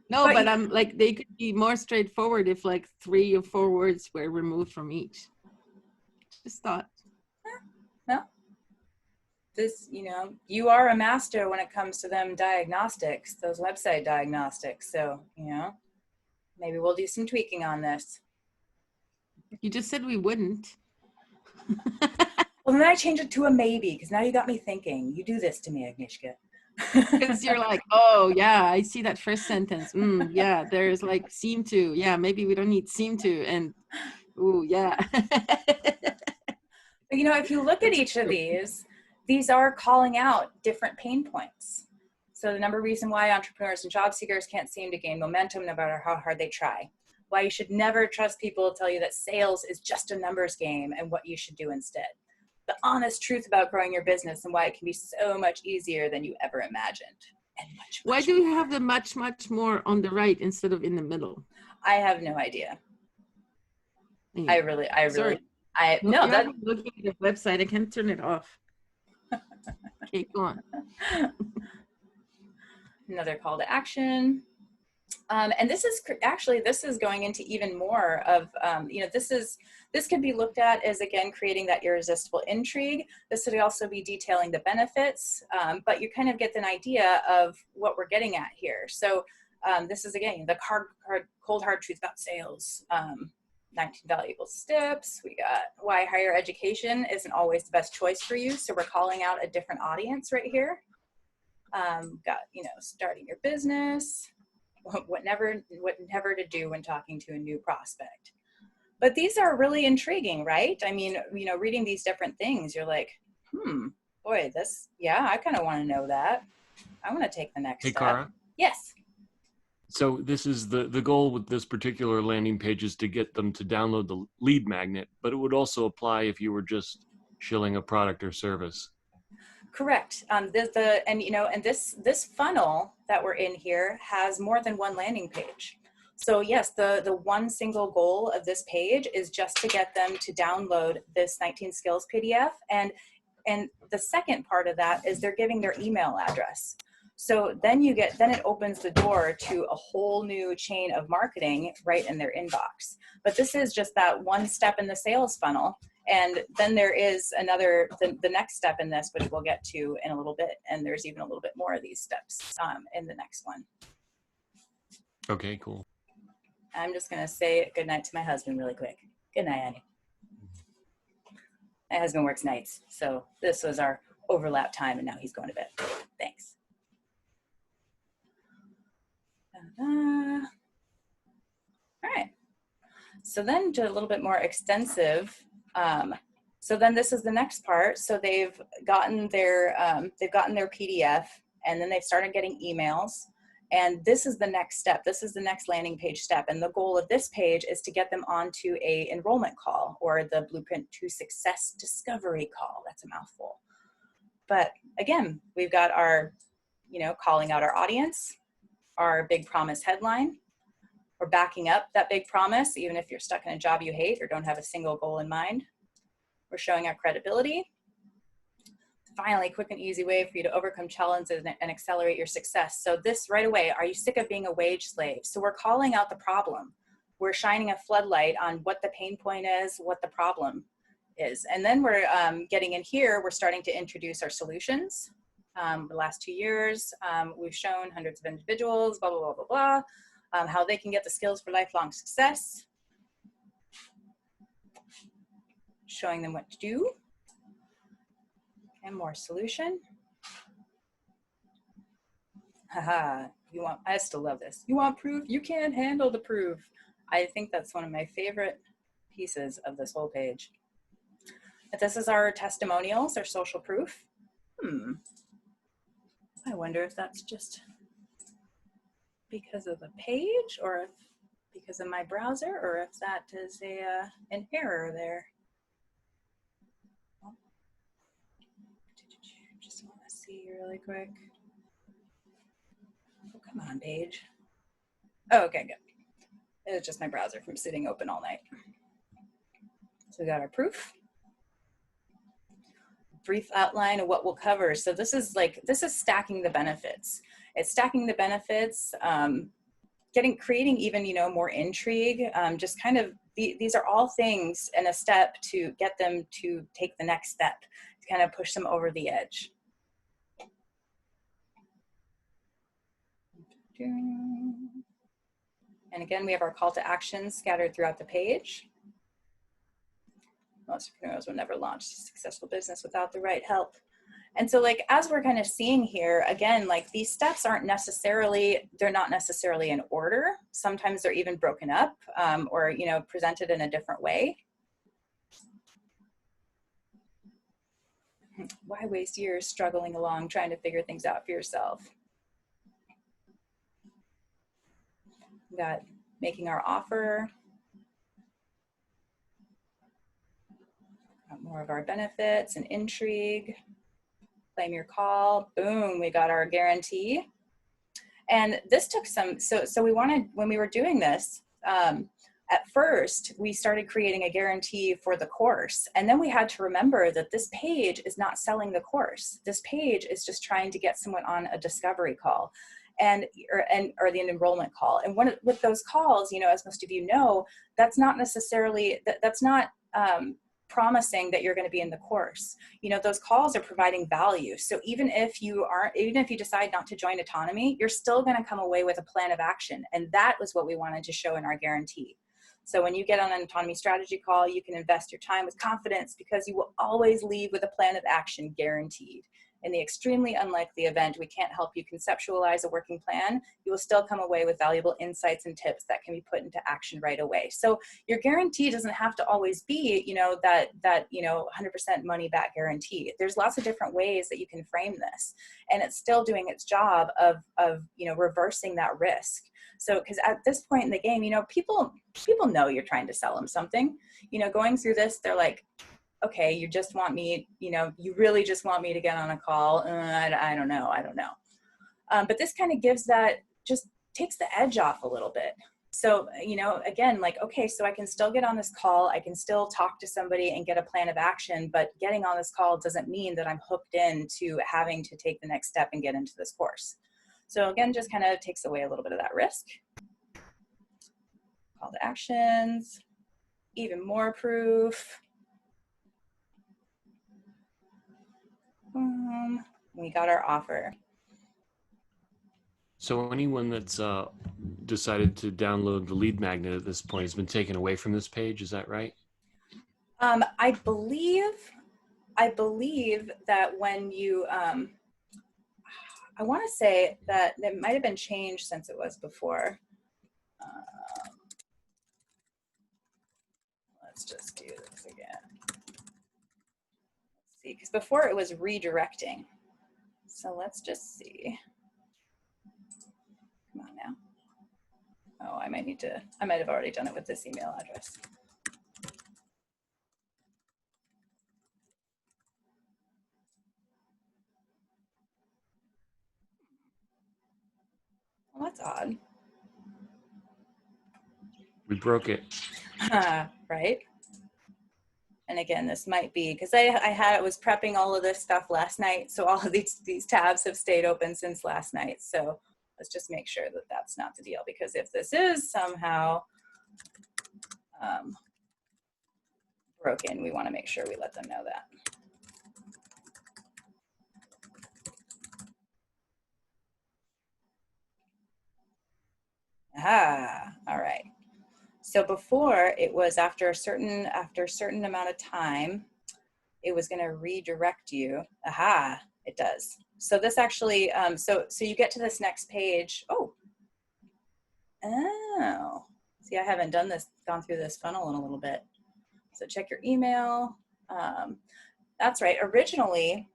No, but I'm like, they could be more straightforward if like 3 or 4 words were removed from each. Just thought. No. This, you know, you are a master when it comes to them diagnostics, those website diagnostics. So, you know, maybe we'll do some tweaking on this. You just said we wouldn't. Well, then I changed it to a maybe, because now you got me thinking. You do this to me, Agnieszka. Because you're like, oh yeah, I see that first sentence. Yeah, there's like seem to. Yeah, maybe we don't need seem to. And ooh, yeah. You know, if you look at each of these are calling out different pain points. So the number reason why entrepreneurs and job seekers can't seem to gain momentum no matter how hard they try. Why you should never trust people who tell you that sales is just a numbers game and what you should do instead. The honest truth about growing your business and why it can be so much easier than you ever imagined. And much Why do you have the much more on the right instead of in the middle? I have no idea. Yeah. I really No, that I'm looking at the website. I can't turn it off. Okay, go on. another call to action. And this is actually, this is going into even more of, this could be looked at as, again, creating that irresistible intrigue. This would also be detailing the benefits, but you kind of get an idea of what we're getting at here. So this is, again, the cold hard truth about sales. 19 valuable steps. We got why higher education isn't always the best choice for you. So we're calling out a different audience right here. Got, starting your business. What never to do when talking to a new prospect. But these are really intriguing, right? I mean, reading these different things, you're like, boy, I kind of want to know that. I want to take the next step. Cara? Yes. So this is the goal with this particular landing page is to get them to download the lead magnet, but it would also apply if you were just shilling a product or service. Correct. This funnel that we're in here has more than one landing page. So yes, the one single goal of this page is just to get them to download this 19 skills PDF. And the second part of that is they're giving their email address. So then it opens the door to a whole new chain of marketing right in their inbox. But this is just that one step in the sales funnel. And then there is the next step in this, which we'll get to in a little bit. And there's even a little bit more of these steps in the next one. Okay, cool. I'm just going to say good night to my husband really quick. Good night, Annie. My husband works nights, so this was our overlap time, and now he's going to bed. Thanks. All right. So then to a little bit more extensive. So then this is the next part. So they've gotten their PDF, and then they've started getting emails. And this is the next step. This is the next landing page step. And the goal of this page is to get them onto a enrollment call, or the Blueprint to Success discovery call. That's a mouthful. But again, we've got our, calling out our audience, our big promise headline. We're backing up that big promise, even if you're stuck in a job you hate or don't have a single goal in mind. We're showing our credibility. Finally, quick and easy way for you to overcome challenges and accelerate your success. So this right away, are you sick of being a wage slave? So we're calling out the problem. We're shining a floodlight on what the pain point is, what the problem is. And then we're getting in here, we're starting to introduce our solutions. The last 2 years, we've shown hundreds of individuals, blah, blah, blah, blah, blah, how they can get the skills for lifelong success. Showing them what to do. And more solution. Haha, I still love this. You want proof? You can't handle the proof. I think that's one of my favorite pieces of this whole page. But this is our testimonials, our social proof. I wonder if that's just because of the page, or if because of my browser, or if that is an error there. Just want to see really quick. Oh, come on, page. Oh, okay, good. It was just my browser from sitting open all night. So we got our proof. Brief outline of what we'll cover. So this is stacking the benefits. It's stacking the benefits, creating even, more intrigue. Just kind of, these are all things in a step to get them to take the next step, to kind of push them over the edge. And again, we have our call to action scattered throughout the page. Most entrepreneurs will never launch a successful business without the right help. And so as we're kind of seeing here, again, these steps aren't necessarily, they're not necessarily in order. Sometimes they're even broken up or, presented in a different way. Why waste years struggling along trying to figure things out for yourself? We got making our offer. Got more of our benefits and intrigue. Claim your call. Boom, we got our guarantee. And this took some, so we wanted, when we were doing this, at first, we started creating a guarantee for the course. And then we had to remember that this page is not selling the course. This page is just trying to get someone on a discovery call or the enrollment call. And with those calls, you know, as most of you know, that's not necessarily, that's not promising that you're going to be in the course. You know, those calls are providing value. So even if you decide not to join Autonomy, you're still going to come away with a plan of action. And that was what we wanted to show in our guarantee. So when you get on an Autonomy strategy call, you can invest your time with confidence because you will always leave with a plan of action guaranteed. In the extremely unlikely event we can't help you conceptualize a working plan, you will still come away with valuable insights and tips that can be put into action right away. So your guarantee doesn't have to always be, you know, that 100% money back guarantee. There's lots of different ways that you can frame this, and it's still doing its job of you know, reversing that risk. So, because at this point in the game, you know, people know you're trying to sell them something. You know, going through this, they're like, okay, you just want me, you know, you really just want me to get on a call. I don't know. But this kind of gives that, just takes the edge off a little bit. So, you know, again, like, okay, so I can still get on this call. I can still talk to somebody and get a plan of action, but getting on this call doesn't mean that I'm hooked into having to take the next step and get into this course. So again, just kind of takes away a little bit of that risk. Call to actions, even more proof. We got our offer. So anyone that's decided to download the lead magnet at this point has been taken away from this page, is that right? I believe that when you, I want to say that it might have been changed since it was before. Let's just do this again. Let's see, because before it was redirecting. So let's just see. Come on now. Oh, I might have already done it with this email address. Well, that's odd. We broke it. Right? And again, this might be because I was prepping all of this stuff last night. So all of these tabs have stayed open since last night. So let's just make sure that that's not the deal, because if this is somehow broken, we want to make sure we let them know that. All right. So before, it was after a certain amount of time, it was going to redirect you. It does. So this actually, so you get to this next page. Oh, see, I haven't gone through this funnel in a little bit. So check your email. That's right. Originally,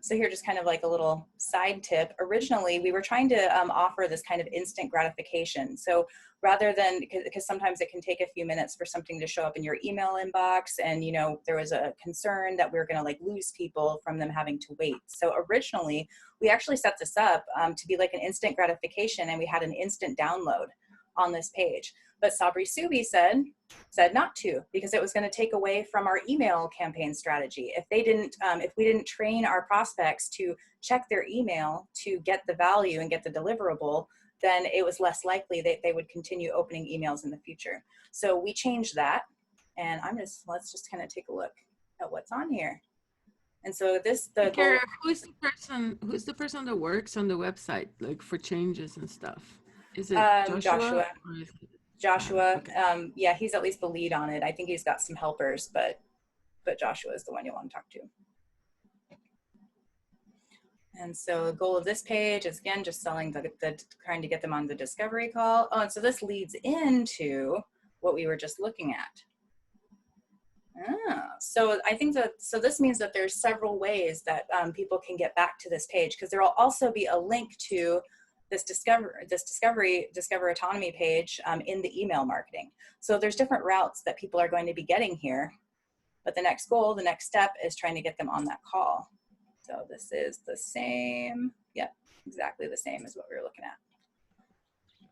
so here, just kind of like a little side tip. Originally, we were trying to offer this kind of instant gratification. So rather than, because sometimes it can take a few minutes for something to show up in your email inbox, and, you know, there was a concern that we were going to like lose people from them having to wait. So originally, we actually set this up to be like an instant gratification, and we had an instant download on this page. But Sabri Suby said not to, because it was going to take away from our email campaign strategy. If we didn't train our prospects to check their email to get the value and get the deliverable, then it was less likely that they would continue opening emails in the future. So we changed that, and let's just kind of take a look at what's on here. And so Kara, who's the person that works on the website, like for changes and stuff? Is it Joshua? Joshua, okay. Yeah, he's at least the lead on it. I think he's got some helpers, but Joshua is the one you want to talk to. And so the goal of this page is, again, just selling trying to get them on the discovery call. Oh, and so this leads into what we were just looking at. So I think so this means that there's several ways that people can get back to this page, because there will also be a link to this discover autonomy page in the email marketing. So there's different routes that people are going to be getting here, but the next step is trying to get them on that call. So this is the same, yep, exactly the same as what we were looking at.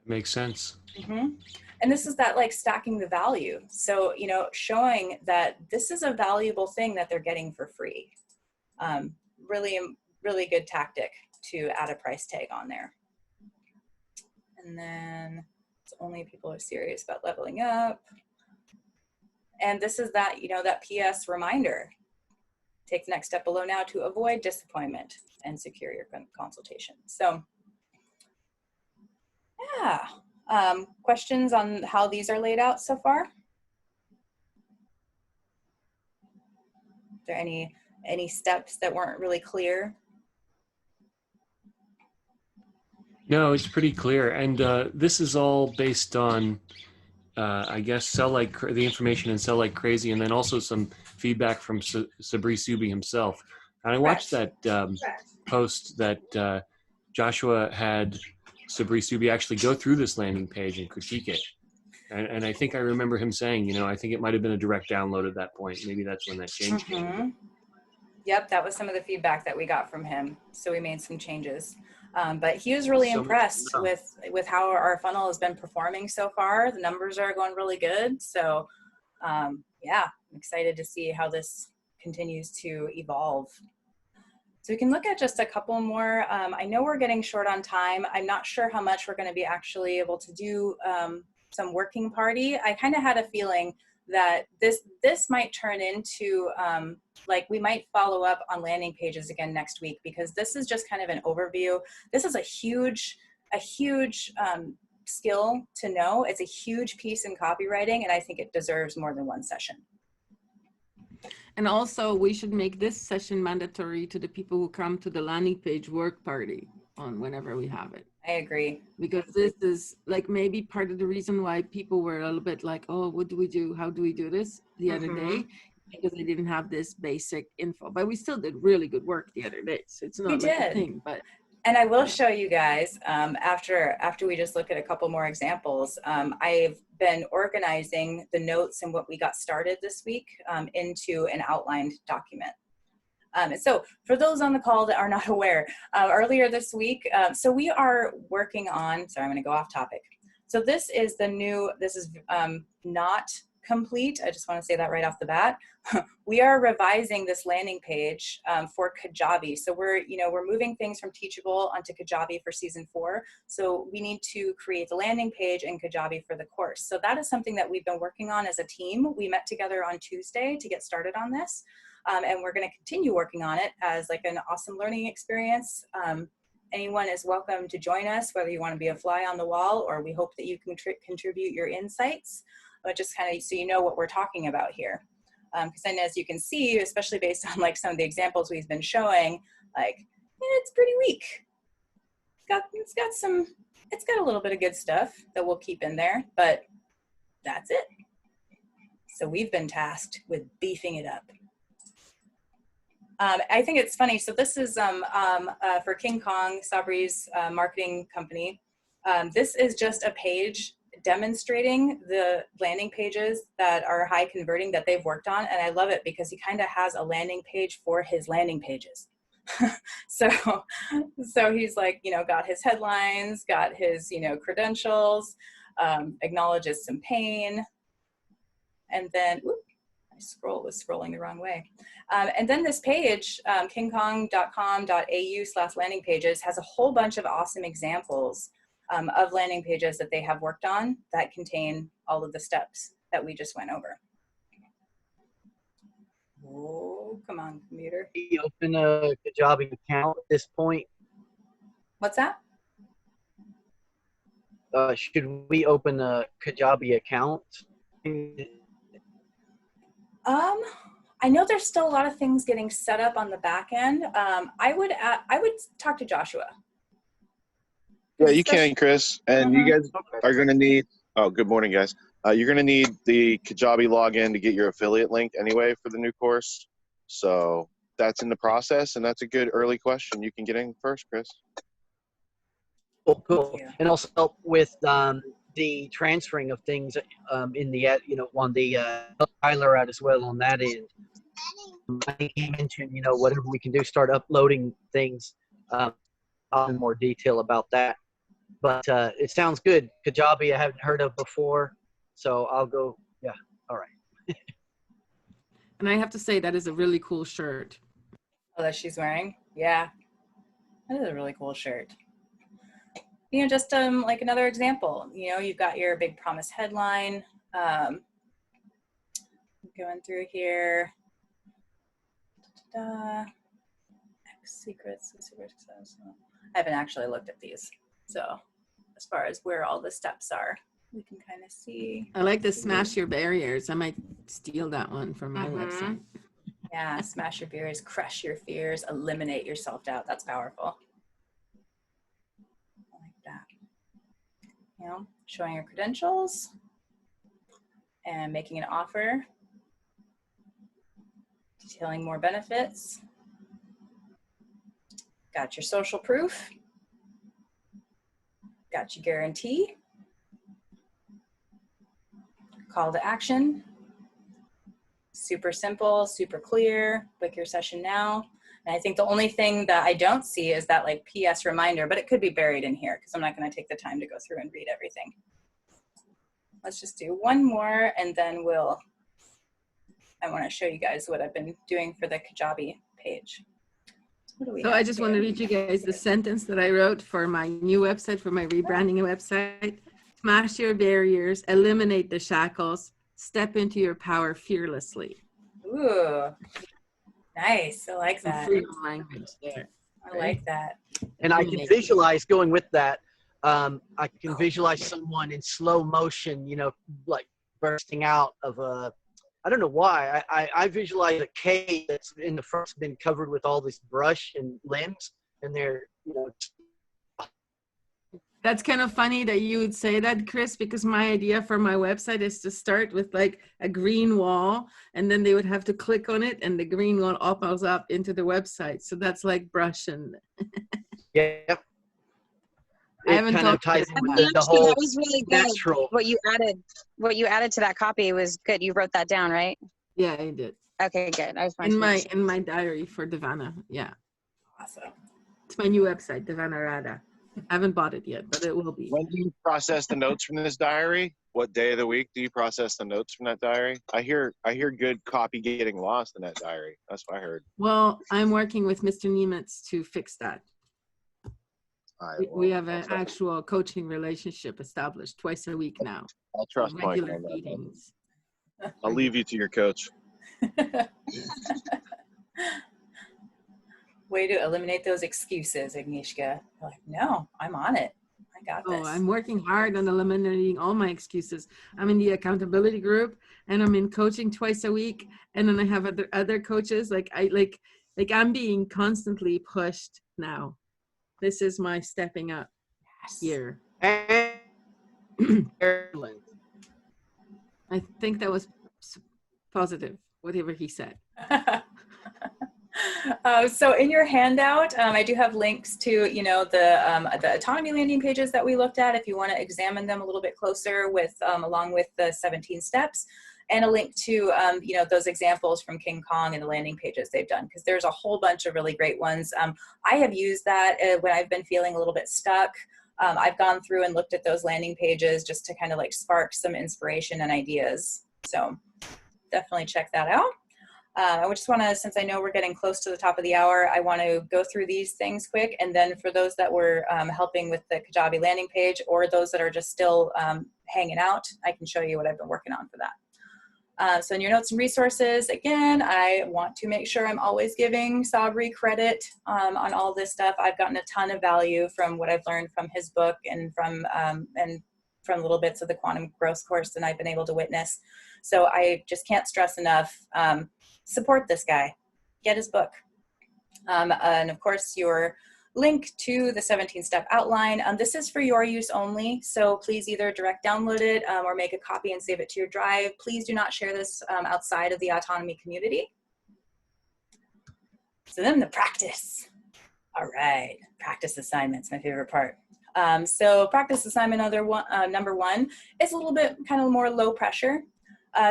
Makes sense. And this is that like stacking the value. So, you know, showing that this is a valuable thing that they're getting for free. Really, really good tactic to add a price tag on there. And then it's only people are serious about leveling up. And this is that, you know, that PS reminder. Take the next step below now to avoid disappointment and secure your consultation. So, yeah. Questions on how these are laid out so far? Are there any steps that weren't really clear? No, it's pretty clear. And this is all based on, I guess, the information in Sell Like Crazy, and then also some feedback from Sabri Suby himself. And I watched that post that Joshua had Sabri Suby actually go through this landing page and critique it. And I think I remember him saying, you know, I think it might have been a direct download at that point. Maybe that's when that change came. Yep, that was some of the feedback that we got from him. So we made some changes. But he was really impressed with how our funnel has been performing so far. The numbers are going really good. So yeah, I'm excited to see how this continues to evolve. So we can look at just a couple more. I know we're getting short on time. I'm not sure how much we're going to be actually able to do some working party. I kind of had a feeling that this might turn into like we might follow up on landing pages again next week, because this is just kind of an overview. This is a huge skill to know. It's a huge piece in copywriting, and I think it deserves more than one session. And also we should make this session mandatory to the people who come to the landing page work party on whenever we have it. I agree. Because this is like maybe part of the reason why people were a little bit like, oh, what do we do? How do we do this the other day? Because they didn't have this basic info. But we still did really good work the other day. So it's not like a thing. But and I will show you guys after we just look at a couple more examples. I've been organizing the notes and what we got started this week into an outlined document. So for those on the call that are not aware, earlier this week, so we are working on, sorry, I'm gonna go off topic. So this is not complete. I just wanna say that right off the bat. We are revising this landing page for Kajabi. So we're moving things from Teachable onto Kajabi for season 4. So we need to create the landing page and Kajabi for the course. So that is something that we've been working on as a team. We met together on Tuesday to get started on this. And we're going to continue working on it as like an awesome learning experience. Anyone is welcome to join us, whether you want to be a fly on the wall, or we hope that you can contribute your insights, but just kind of so you know what we're talking about here. Because then, as you can see, especially based on like some of the examples we've been showing, like it's pretty weak. It's got a little bit of good stuff that we'll keep in there, but that's it. So we've been tasked with beefing it up. I think it's funny. So this is for King Kong, Sabri's marketing company. This is just a page demonstrating the landing pages that are high converting that they've worked on. And I love it because he kind of has a landing page for his landing pages. so he's like, got his headlines, got his, credentials, acknowledges some pain. And then, was scrolling the wrong way. And then this page, kingkong.com.au/landing pages, has a whole bunch of awesome examples of landing pages that they have worked on that contain all of the steps that we just went over. Oh, come on, computer. You open a Kajabi account at this point? What's that? Should we open a Kajabi account? I know there's still a lot of things getting set up on the back end. I would talk to Joshua. Yeah, you can, Chris. And you guys are going to need, good morning, guys. You're going to need the Kajabi login to get your affiliate link anyway for the new course. So that's in the process, and that's a good early question. You can get in first, Chris. Cool. And also help with the transferring of things in the on the Tyler out as well on that end. I think he mentioned whatever we can do, start uploading things in more detail about that. But it sounds good. Kajabi I haven't heard of before, so I'll go. Yeah, all right. And I have to say that is a really cool shirt. Oh, that she's wearing? Yeah. That is a really cool shirt. You know, just like another example, you know, you've got your big promise headline. Going through here. Secrets of super success. I haven't actually looked at these. So as far as where all the steps are, we can kind of see. I like the smash your barriers. I might steal that one from my website. Yeah, smash your barriers, crush your fears, eliminate your self-doubt. That's powerful. I like that. You know, showing your credentials and making an offer, detailing more benefits. Got your social proof. Got your guarantee. Call to action. Super simple, super clear. Book your session now. And I think the only thing that I don't see is that like PS reminder, but it could be buried in here because I'm not going to take the time to go through and read everything. Let's just do one more and then I want to show you guys what I've been doing for the Kajabi page. So I just want to read you guys the sentence that I wrote for my new website, for my rebranding website. Smash your barriers, eliminate the shackles, step into your power fearlessly. Ooh, nice. I like that. Freedom language there. I like that. And I can visualize going with that. I can visualize someone in slow motion, you know, like bursting out of a, I don't know why. I visualize a cave that's in the front been covered with all this brush and limbs, and they're, you know. That's kind of funny that you would say that, Chris, because my idea for my website is to start with like a green wall, and then they would have to click on it, and the green wall opens up into the website. So that's like brush and. Yeah. I haven't kind of talked ties to in with that. the whole That was really good. natural. What you added to that copy was good. You wrote that down, right? Yeah, I did. Okay, good. I was In my diary for Devana. Yeah. Awesome. It's my new website, Devana Rada. I haven't bought it yet, but it will be. When do you process the notes from this diary? What day of the week do you process the notes from that diary? I hear good copy getting lost in that diary. That's what I heard. Well, I'm working with Mr. Niemitz to fix that. We have an actual coaching relationship established twice a week now. I'll trust Mike Regular on that. meetings. I'll leave you to your coach. Way to eliminate those excuses, Agnieszka. Like, no, I'm on it. I got this. Oh, I'm working hard on eliminating all my excuses. I'm in the accountability group, and I'm in coaching twice a week. And then I have other coaches. I'm being constantly pushed now. This is my stepping up year. I think that was positive, whatever he said. So in your handout, I do have links to, you know, the autonomy landing pages that we looked at if you want to examine them a little bit closer with along with the 17 steps, and a link to, you know, those examples from King Kong and the landing pages they've done, because there's a whole bunch of really great ones. I have used that when I've been feeling a little bit stuck. I've gone through and looked at those landing pages just to kind of like spark some inspiration and ideas. So definitely check that out. I just want to, since I know we're getting close to the top of the hour, I want to go through these things quick. And then for those that were helping with the Kajabi landing page, or those that are just still hanging out, I can show you what I've been working on for that. So in your notes and resources, again, I want to make sure I'm always giving Sabri credit on all this stuff. I've gotten a ton of value from what I've learned from his book and from little bits of the quantum growth course that I've been able to witness. So I just can't stress enough, support this guy, get his book. And of course, your link to the 17-step outline. This is for your use only, so please either direct download it or make a copy and save it to your drive. Please do not share this outside of the autonomy community. So then the practice. All right, practice assignments, my favorite part. So practice assignment number one is a little bit kind of more low pressure.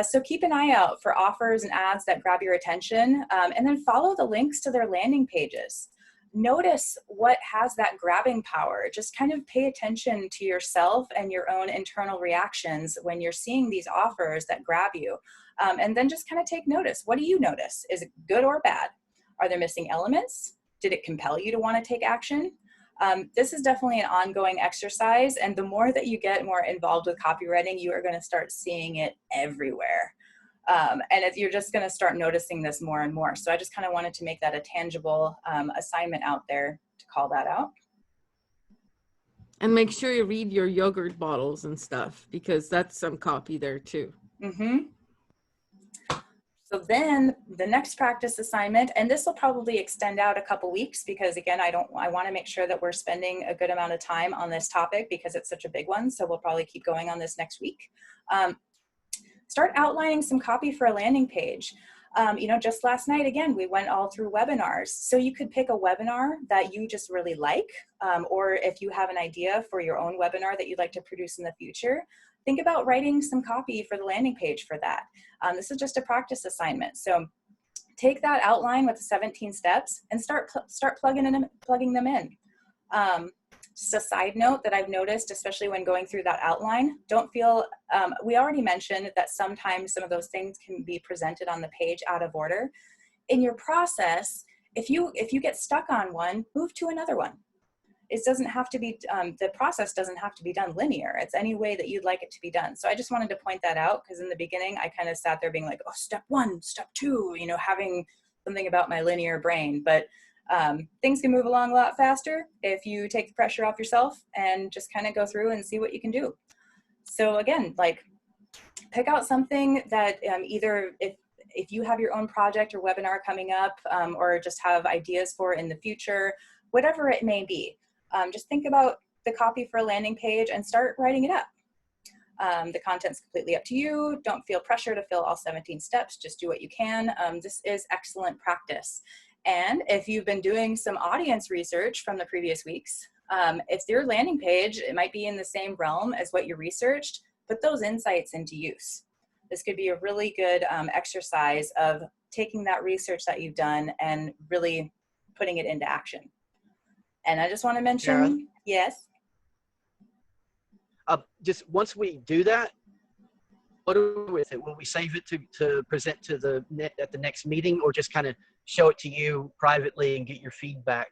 So keep an eye out for offers and ads that grab your attention, and then follow the links to their landing pages. notice what has that grabbing power. Just kind of pay attention to yourself and your own internal reactions when you're seeing these offers that grab you. And then just kind of take notice. What do you notice? Is it good or bad? Are there missing elements? Did it compel you to want to take action? This is definitely an ongoing exercise, and the more that you get more involved with copywriting, you are going to start seeing it everywhere. And you're just going to start noticing this more and more. So I just kind of wanted to make that a tangible assignment out there to call that out. And make sure you read your yogurt bottles and stuff, because that's some copy there too. Mm-hmm. So then the next practice assignment, and this will probably extend out a couple weeks, because again, I want to make sure that we're spending a good amount of time on this topic because it's such a big one. So we'll probably keep going on this next week. Start outlining some copy for a landing page. Just last night, again, we went all through webinars. So you could pick a webinar that you just really like, or if you have an idea for your own webinar that you'd like to produce in the future, think about writing some copy for the landing page for that. This is just a practice assignment. So take that outline with the 17 steps and start plugging them in. Just a side note that I've noticed, especially when going through that outline, don't feel, we already mentioned that sometimes some of those things can be presented on the page out of order. In your process, if you get stuck on one, move to another one. It doesn't have to be, the process doesn't have to be done linear. It's any way that you'd like it to be done. So I just wanted to point that out, because in the beginning, I kind of sat there being like, oh, step 1, step 2, having something about my linear brain. But things can move along a lot faster if you take the pressure off yourself and just kind of go through and see what you can do. So again, pick out something that either if you have your own project or webinar coming up, or just have ideas for in the future, whatever it may be. Just think about the copy for a landing page and start writing it up. The content's completely up to you. Don't feel pressure to fill all 17 steps. Just do what you can. This is excellent practice. And if you've been doing some audience research from the previous weeks, if your landing page, it might be in the same realm as what you researched, put those insights into use. This could be a really good exercise of taking that research that you've done and really putting it into action. And I just want to mention, Karen? Yes. Just once we do that, what do we with it? Will we save it to present to at the next meeting, or just kind of show it to you privately and get your feedback?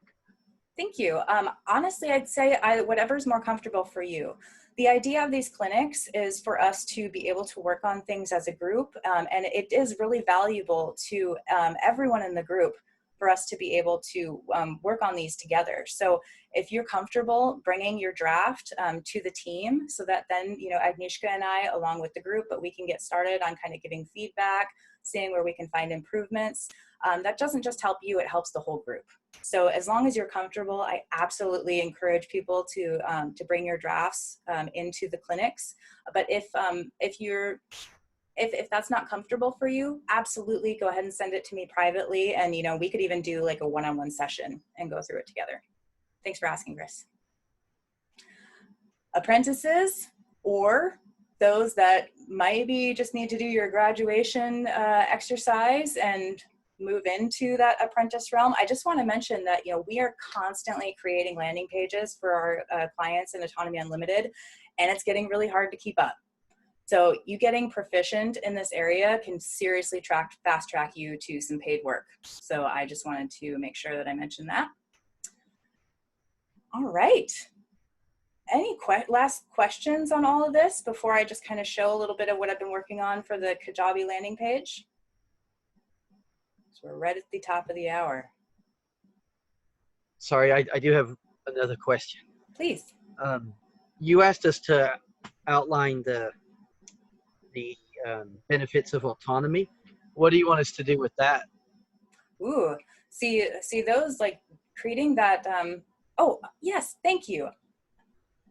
Thank you. Honestly, I'd say whatever's more comfortable for you. The idea of these clinics is for us to be able to work on things as a group, and it is really valuable to everyone in the group for us to be able to work on these together. So if you're comfortable bringing your draft to the team, so that then, Agnieszka and I, along with the group, but we can get started on kind of giving feedback, seeing where we can find improvements. That doesn't just help you, it helps the whole group. So as long as you're comfortable, I absolutely encourage people to bring your drafts into the clinics. But if that's not comfortable for you, absolutely go ahead and send it to me privately. And, we could even do like a one-on-one session and go through it together. Thanks for asking, Chris. Apprentices, or those that maybe just need to do your graduation exercise and move into that apprentice realm. I just want to mention that, we are constantly creating landing pages for our clients in Autonomy Unlimited, and it's getting really hard to keep up. So you getting proficient in this area can seriously fast track you to some paid work. So I just wanted to make sure that I mentioned that. All right. Any last questions on all of this before I just kind of show a little bit of what I've been working on for the Kajabi landing page? So we're right at the top of the hour. Sorry, I do have another question. Please. You asked us to outline the benefits of autonomy. What do you want us to do with that? Ooh, see those, like creating that. Oh, yes, thank you.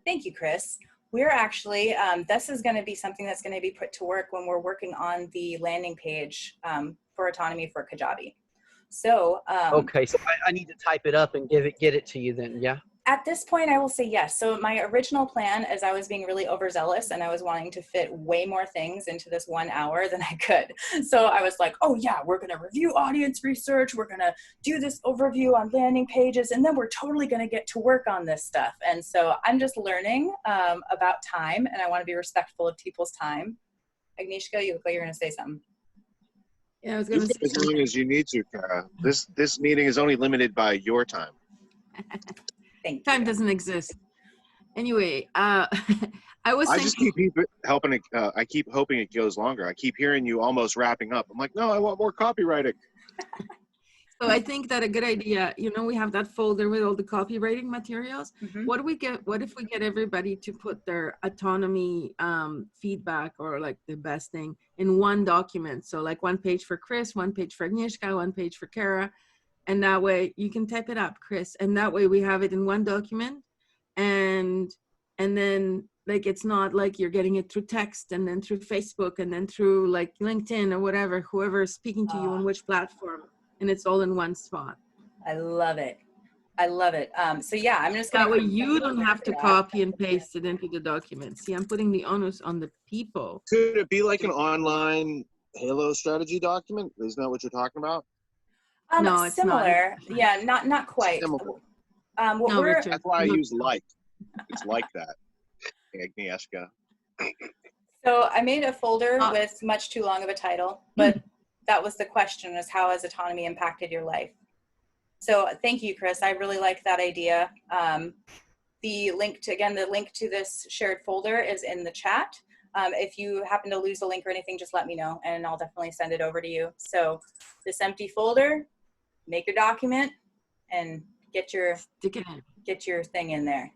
Thank you, Chris. We're actually, this is going to be something that's going to be put to work when we're working on the landing page for autonomy for Kajabi. So okay, so I need to type it up and get it to you then, yeah? At this point, I will say yes. So my original plan is I was being really overzealous and I was wanting to fit way more things into this 1 hour than I could. So I was like, oh yeah, we're going to review audience research. We're going to do this overview on landing pages. And then we're totally going to get to work on this stuff. And so I'm just learning about time, and I want to be respectful of people's time. Agnieszka, you look like you're going to say something. Yeah, I was going to say As long something. as you need to, Kara. This meeting is only limited by your time. Thank Time you. doesn't exist. Anyway, I was I just thinking, keep helping it. I keep hoping it goes longer. I keep hearing you almost wrapping up. I'm like, no, I want more copywriting. so I think that a good idea, you know, we have that folder with all the copywriting materials. Mhm. What if we get everybody to put their autonomy feedback, or like the best thing, in one document? So like one page for Chris, one page for Agnieszka, one page for Kara. And that way you can type it up, Chris. And that way we have it in one document. And then like, it's not like you're getting it through text and then through Facebook and then through like LinkedIn or whatever, whoever is speaking to you on which platform, and it's all in one spot. I love it. I love it. So yeah, I'm just going That way you don't have to copy and paste it into the document. See, I'm putting the onus on the people. Could it be like an online Halo strategy document? Isn't that what you're talking about? No, it's similar. not. Yeah, not quite. Similar. What No, we're Richard. That's why I use like. It's like that. Agnieszka. So I made a folder with much too long of a title, but that was the question, is how has autonomy impacted your life? So thank you, Chris. I really like that idea. The link to this shared folder is in the chat. If you happen to lose the link or anything, just let me know and I'll definitely send it over to you. So this empty folder, make your document and get your thing in there.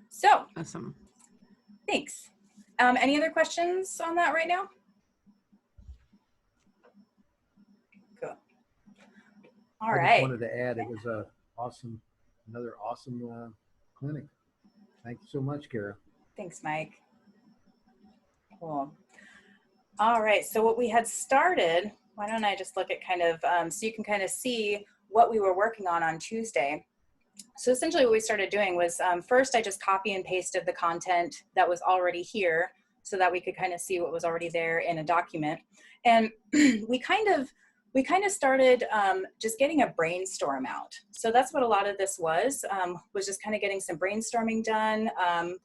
So Awesome. Thanks. Any other questions on that right now? Cool. All right. I just wanted to add, it was another awesome clinic. Thank you so much, Kara. Thanks, Mike. Cool. All right. So what we had started, why don't I just look at kind of, so you can kind of see what we were working on Tuesday. So essentially what we started doing was first I just copy and pasted the content that was already here so that we could kind of see what was already there in a document. And we kind of started just getting a brainstorm out. So that's what a lot of this was just kind of getting some brainstorming done,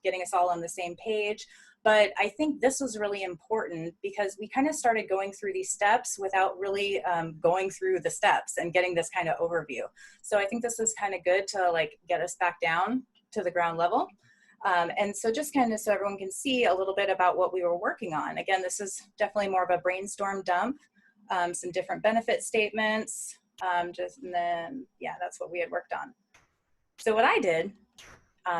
getting us all on the same page. But I think this was really important because we kind of started going through these steps without really going through the steps and getting this kind of overview. So I think this is kind of good to like get us back down to the ground level. And so just kind of so everyone can see a little bit about what we were working on. Again, this is definitely more of a brainstorm dump, some different benefit statements, and then, yeah, that's what we had worked on. So what I did,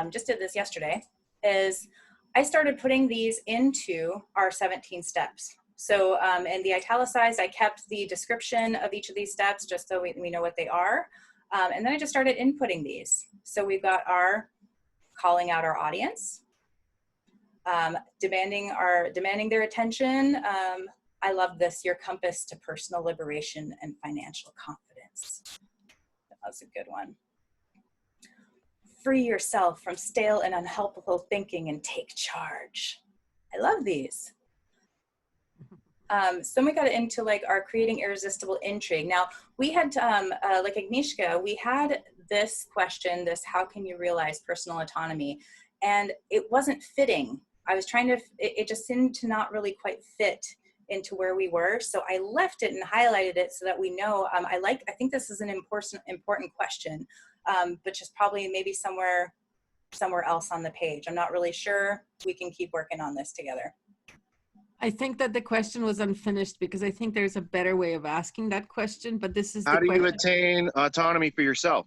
just did this yesterday, is I started putting these into our 17 steps. So in the italicized, I kept the description of each of these steps just so we know what they are. And then I just started inputting these. So we've got our calling out our audience, demanding their attention. I love this, your compass to personal liberation and financial confidence. That was a good one. Free yourself from stale and unhelpful thinking and take charge. I love these. So we got into like our creating irresistible intrigue. Now we had, like Agnieszka, we had this question, how can you realize personal autonomy? And it wasn't fitting. I was trying to, it just seemed to not really quite fit into where we were. So I left it and highlighted it so that we know, I think this is an important question, but just probably maybe somewhere else on the page. I'm not really sure. We can keep working on this together. I think that the question was unfinished because I think there's a better way of asking that question, but this is How the do you question. attain autonomy for yourself?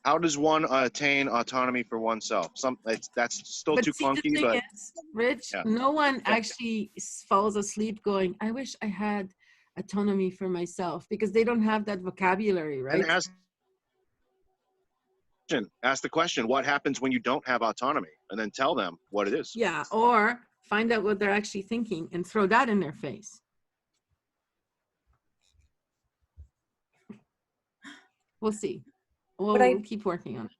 How does one attain autonomy for oneself? That's still too clunky, but Rich, yeah. No one actually falls asleep going, I wish I had autonomy for myself, because they don't have that vocabulary, right? And ask the question, what happens when you don't have autonomy? And then tell them what it is. Yeah, or find out what they're actually thinking and throw that in their face. We'll see. We'll keep working on it.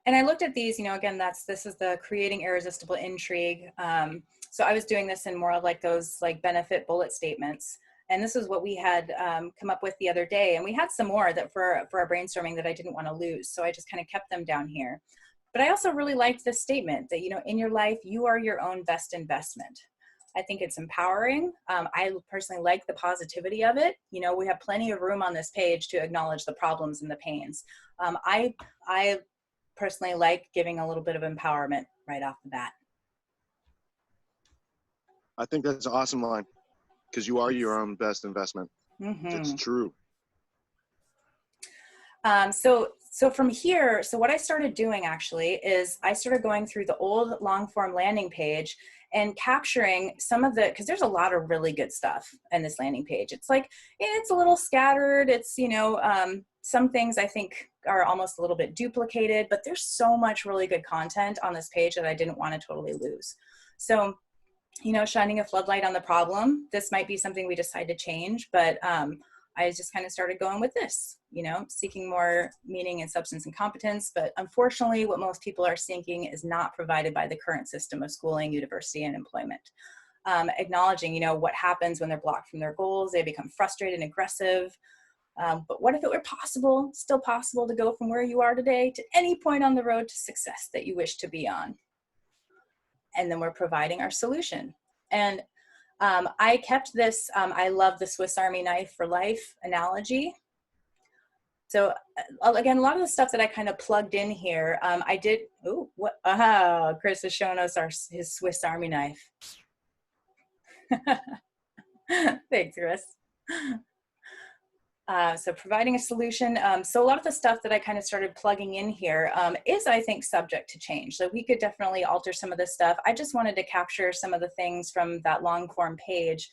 And I looked at these, you know, again, this is the creating irresistible intrigue. So I was doing this in more of like those like benefit bullet statements. And this is what we had come up with the other day. And we had some more that for our brainstorming that I didn't want to lose. So I just kind of kept them down here. But I also really liked this statement that, you know, in your life, you are your own best investment. I think it's empowering. I personally like the positivity of it. You know, we have plenty of room on this page to acknowledge the problems and the pains. I personally like giving a little bit of empowerment right off the bat. I think that's an awesome line, because you are your own best investment. It's true. So from here, so what I started doing actually is I started going through the old long form landing page and capturing some of the, because there's a lot of really good stuff in this landing page. It's like, it's a little scattered. It's, you know, some things I think are almost a little bit duplicated, but there's so much really good content on this page that I didn't want to totally lose. So, you know, shining a floodlight on the problem, this might be something we decide to change, but I just kind of started going with this, you know, seeking more meaning and substance and competence. But unfortunately, what most people are seeking is not provided by the current system of schooling, university, and employment. Acknowledging, you know, what happens when they're blocked from their goals, they become frustrated and aggressive. But what if it were possible, still possible, to go from where you are today to any point on the road to success that you wish to be on? And then we're providing our solution. And I kept this, I love the Swiss Army knife for life analogy. So again, a lot of the stuff that I kind of plugged in here, I did, Chris has shown us his Swiss Army knife. Thanks, Chris. So providing a solution. So a lot of the stuff that I kind of started plugging in here is, I think, subject to change. So we could definitely alter some of this stuff. I just wanted to capture some of the things from that long form page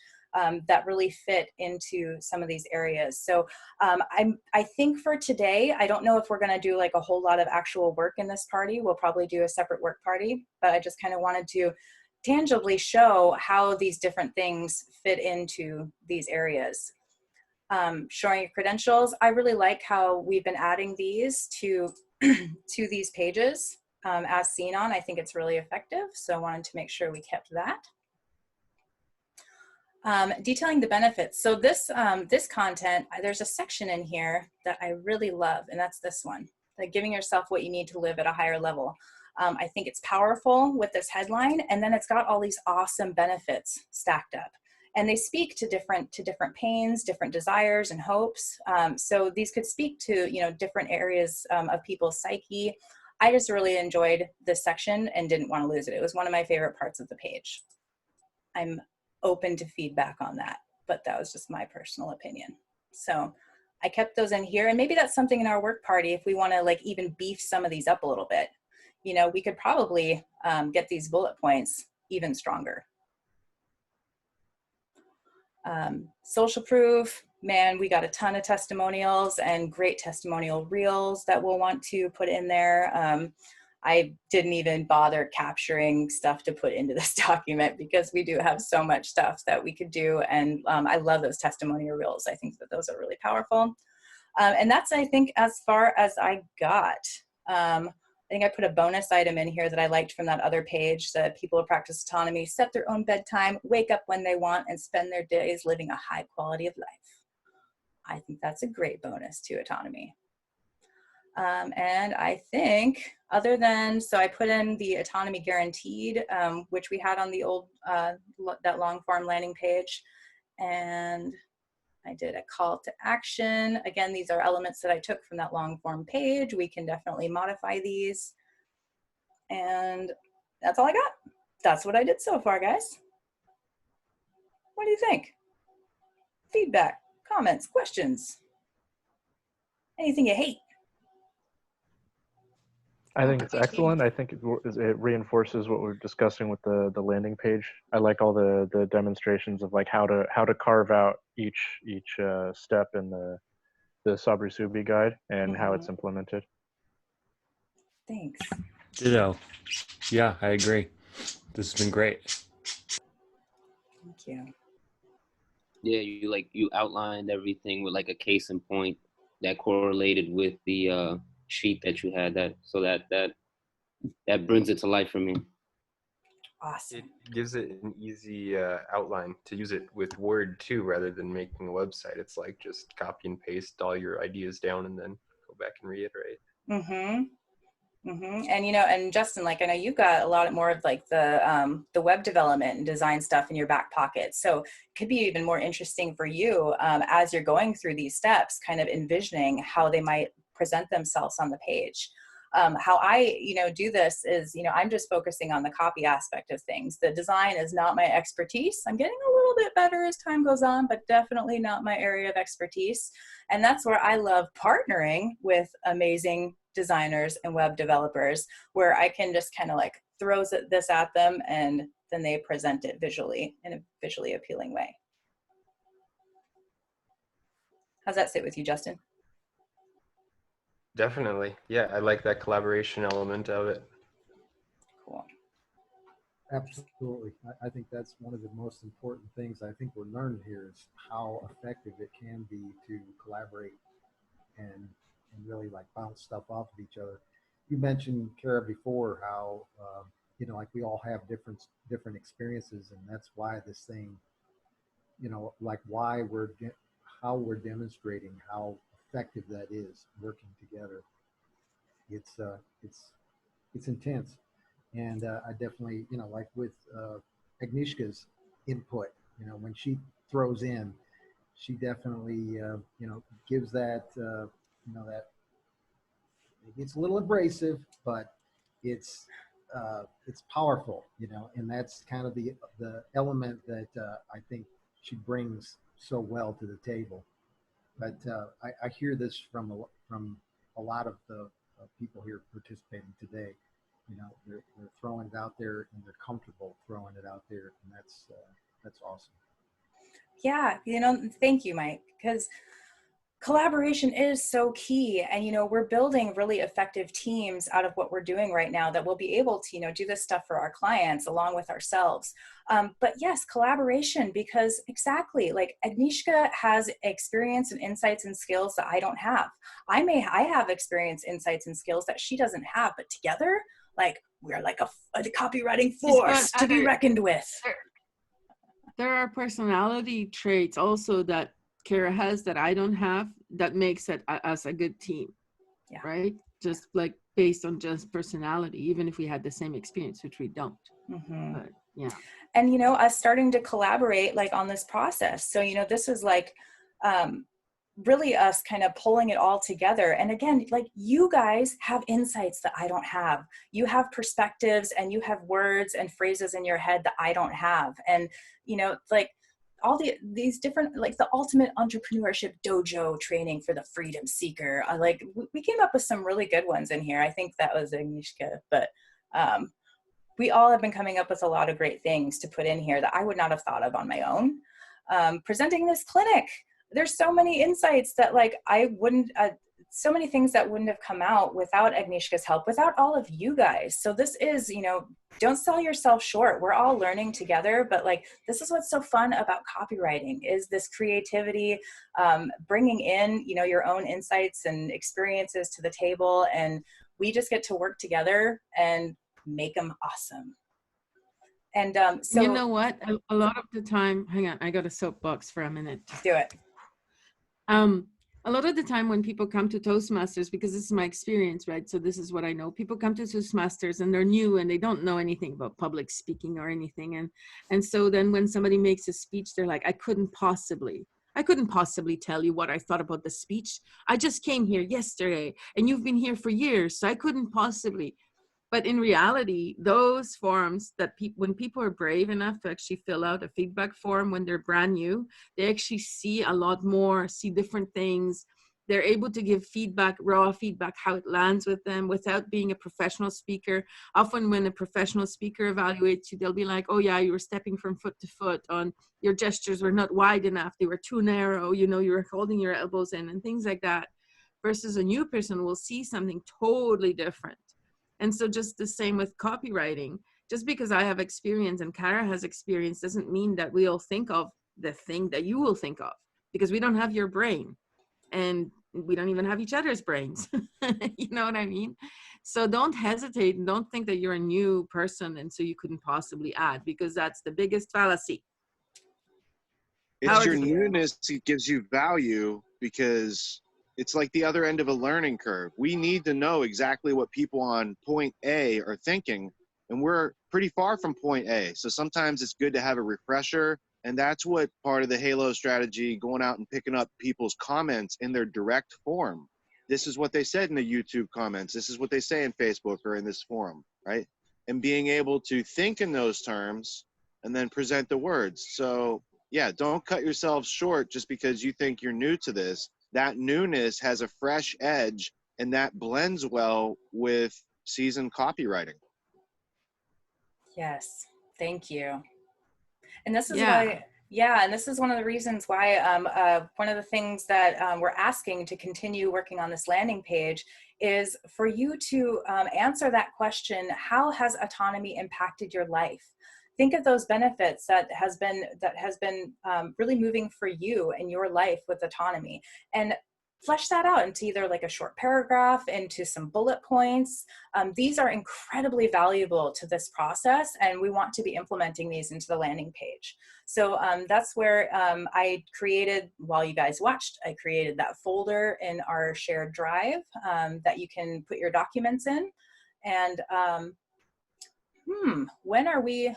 that really fit into some of these areas. So I think for today, I don't know if we're going to do like a whole lot of actual work in this party. We'll probably do a separate work party, but I just kind of wanted to tangibly show how these different things fit into these areas. Showing your credentials. I really like how we've been adding these to these pages as seen on. I think it's really effective. So I wanted to make sure we kept that. Detailing the benefits. So this, this content, there's a section in here that I really love, and that's this one, like giving yourself what you need to live at a higher level. I think it's powerful with this headline, and then it's got all these awesome benefits stacked up. And they speak to different pains, different desires and hopes. So these could speak to, you know, different areas of people's psyche. I just really enjoyed this section and didn't want to lose it. It was one of my favorite parts of the page. I'm open to feedback on that, but that was just my personal opinion. So I kept those in here, and maybe that's something in our work party if we want to like even beef some of these up a little bit. You know, we could probably get these bullet points even stronger. Social proof, man, we got a ton of testimonials and great testimonial reels that we'll want to put in there. I didn't even bother capturing stuff to put into this document because we do have so much stuff that we could do. And I love those testimonial reels. I think that those are really powerful. And that's, I think, as far as I got. I think I put a bonus item in here that I liked from that other page, that people who practice autonomy set their own bedtime, wake up when they want, and spend their days living a high quality of life. I think that's a great bonus to autonomy. And I think other than, so I put in the autonomy guaranteed, which we had on the old, that long form landing page. And I did a call to action. Again, these are elements that I took from that long form page. We can definitely modify these. And that's all I got. That's what I did so far, guys. What do you think? Feedback, comments, questions? Anything you hate? I think it's excellent. I think it reinforces what we're discussing with the landing page. I like all the demonstrations of like how to carve out each step in the Sabri Suby guide and how it's implemented. Thanks. Ditto. Yeah, I agree. This has been great. Thank you. Yeah, you outlined everything with like a case in point that correlated with the sheet that you had, that that brings it to life for me. Awesome. It gives it an easy outline to use it with Word too, rather than making a website. It's like just copy and paste all your ideas down and then go back and reiterate. Mm-hmm. Mm-hmm. And and Justin, like I know you've got a lot more of like the web development and design stuff in your back pocket, so it could be even more interesting for you as you're going through these steps, kind of envisioning how they might present themselves on the page. How I do this is I'm just focusing on the copy aspect of things. The design is not my expertise. I'm getting a little bit better as time goes on, but definitely not my area of expertise. And that's where I love partnering with amazing designers and web developers, where I can just kind of like throw this at them and then they present it visually in a visually appealing way. How's that sit with you, Justin? Definitely. Yeah, I like that collaboration element of it. Cool. Absolutely. I think that's one of the most important things I think we're learning here is how effective it can be to collaborate and really like bounce stuff off of each other. You mentioned, Kara, before how like we all have different experiences, and that's why this thing, like how we're demonstrating how effective that is working together. It's intense, and I definitely like with Agnieszka's input, when she throws in, she definitely gives that that it's a little abrasive, but it's powerful, and that's kind of the element that I think she brings so well to the table. But I hear this from a lot of the people here participating today. They're throwing it out there and they're comfortable throwing it out there, and that's awesome. Yeah, thank you, Mike, because collaboration is so key. And, we're building really effective teams out of what we're doing right now that will be able to, do this stuff for our clients along with ourselves. But yes, collaboration, because exactly like Agnieszka has experience and insights and skills that I don't have. I have experience, insights and skills that she doesn't have, but together, like we're like a copywriting force to be reckoned with. There are personality traits also that Kara has that I don't have that makes it us a good team. Yeah. Right? Just like based on just personality, even if we had the same experience, which we don't. Mm-hmm. But yeah. And us starting to collaborate like on this process. So this is like really us kind of pulling it all together. And again, like you guys have insights that I don't have. You have perspectives and you have words and phrases in your head that I don't have. And like all these different, like the ultimate entrepreneurship dojo training for the freedom seeker. Like we came up with some really good ones in here. I think that was Agnieszka, but we all have been coming up with a lot of great things to put in here that I would not have thought of on my own. Presenting this clinic, there's so many insights that like I wouldn't, so many things that wouldn't have come out without Agnieszka's help, without all of you guys. So this is, don't sell yourself short. We're all learning together, but like, this is what's so fun about copywriting is this creativity, bringing in, your own insights and experiences to the table. And we just get to work together and make them awesome. And so you know what? A lot of the time, hang on, I got a soapbox for a minute. Do it. A lot of the time when people come to Toastmasters, because this is my experience, right? So this is what I know. People come to Toastmasters and they're new and they don't know anything about public speaking or anything. And so then when somebody makes a speech, they're like, I couldn't possibly tell you what I thought about the speech. I just came here yesterday and you've been here for years. So I couldn't possibly. But in reality, those forms that when people are brave enough to actually fill out a feedback form when they're brand new, they actually see a lot more, see different things. They're able to give feedback, raw feedback, how it lands with them without being a professional speaker. Often when a professional speaker evaluates you, they'll be like, oh yeah, you were stepping from foot to foot on, your gestures were not wide enough, they were too narrow, you were holding your elbows in and things like that. Versus a new person will see something totally different. And so just the same with copywriting, just because I have experience and Kara has experience doesn't mean that we'll think of the thing that you will think of, because we don't have your brain and we don't even have each other's brains. You know what I mean? So don't hesitate and don't think that you're a new person and so you couldn't possibly add, because that's the biggest fallacy. It's your newness that gives you value, because it's like the other end of a learning curve. We need to know exactly what people on point A are thinking, and we're pretty far from point A. So sometimes it's good to have a refresher, and that's what part of the Halo strategy, going out and picking up people's comments in their direct form. This is what they said in the YouTube comments. This is what they say in Facebook or in this forum, right? And being able to think in those terms and then present the words. So yeah, don't cut yourselves short just because you think you're new to this. That newness has a fresh edge, and that blends well with seasoned copywriting. Yes, thank you. And this is why, and this is one of the reasons why one of the things that we're asking to continue working on this landing page is for you to answer that question: how has autonomy impacted your life? Think of those benefits that has been really moving for you in your life with autonomy, and flesh that out into either like a short paragraph, into some bullet points. These are incredibly valuable to this process, and we want to be implementing these into the landing page. So that's where I created, while you guys watched, I created that folder in our shared drive that you can put your documents in. And when are we?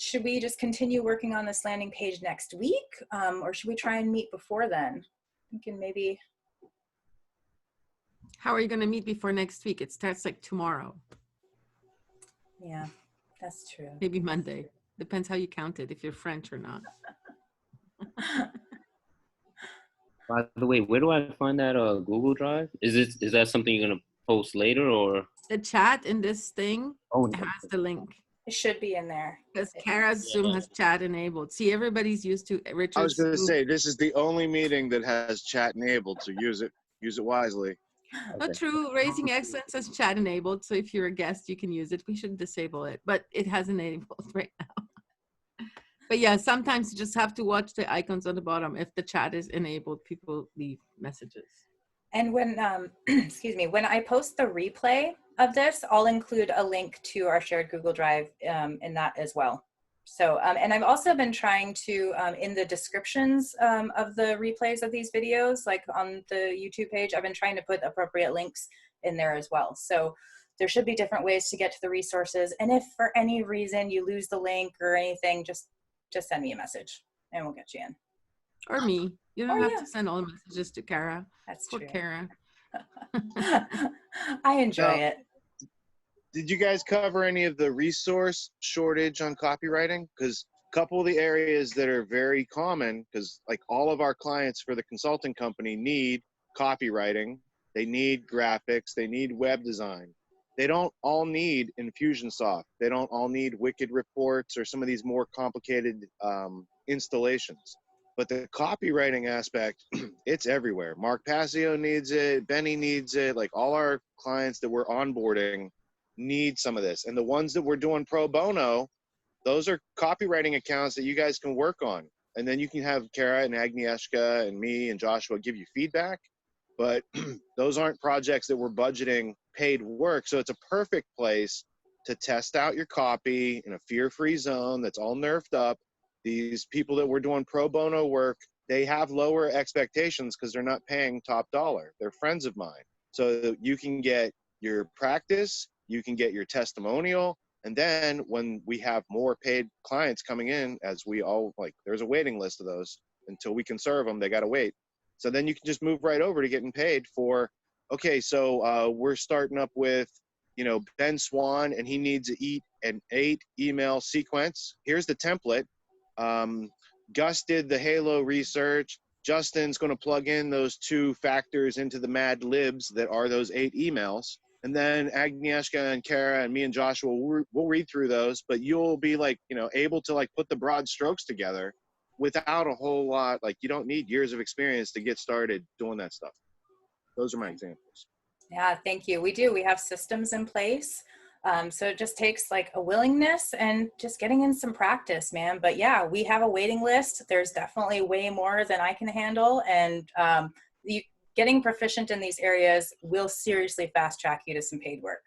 Should we just continue working on this landing page next week? Or should we try and meet before then? Thinking maybe. How are you going to meet before next week? It starts like tomorrow. Yeah, that's true. Maybe Monday. Depends how you count it, if you're French or not. By the way, where do I find that Google Drive? Is that something you're gonna post later, or the chat in this thing has the link? It should be in there. Because Kara's Zoom has chat enabled. See, everybody's used to Richard's. I was going to say, this is the only meeting that has chat enabled, so use it wisely. Not true. Raising Excellence has chat enabled, so if you're a guest, you can use it. We should disable it, but it has enabled right now. But yeah, sometimes you just have to watch the icons on the bottom. If the chat is enabled, people leave messages. And when, excuse me, when I post the replay of this, I'll include a link to our shared Google Drive in that as well. So, and I've also been trying to, in the descriptions of the replays of these videos, like on the YouTube page, I've been trying to put appropriate links in there as well. So there should be different ways to get to the resources. And if for any reason you lose the link or anything, just send me a message and we'll get you in. Or me. You don't have to send all the messages to Kara. That's true. Kara. I enjoy it. Did you guys cover any of the resource shortage on copywriting? Because a couple of the areas that are very common, because like all of our clients for the consulting company need copywriting, they need graphics, they need web design. They don't all need Infusionsoft. They don't all need Wicked Reports or some of these more complicated installations. But the copywriting aspect, it's everywhere. Mark Passio needs it. Benny needs it. Like all our clients that we're onboarding need some of this. And the ones that we're doing pro bono, those are copywriting accounts that you guys can work on. And then you can have Kara and Agnieszka and me and Joshua give you feedback. But those aren't projects that we're budgeting paid work. So it's a perfect place to test out your copy in a fear-free zone that's all nerfed up. These people that we're doing pro bono work, they have lower expectations because they're not paying top dollar. They're friends of mine. So you can get your practice, you can get your testimonial, and then when we have more paid clients coming in, as we all, like, there's a waiting list of those. Until we can serve them, they got to wait. So then you can just move right over to getting paid for, okay, so we're starting up with, you know, Ben Swan, and he needs to eat an 8 email sequence. Here's the template. Gus did the Halo research. Justin's going to plug in those 2 factors into the Mad Libs that are those 8 emails. And then Agnieszka and Kara and me and Joshua, we'll read through those, but you'll be like, you know, able to like put the broad strokes together without a whole lot. Like you don't need years of experience to get started doing that stuff. Those are my examples. Yeah, thank you. We do. We have systems in place. So it just takes like a willingness and just getting in some practice, man. But yeah, we have a waiting list. There's definitely way more than I can handle. And getting proficient in these areas will seriously fast track you to some paid work.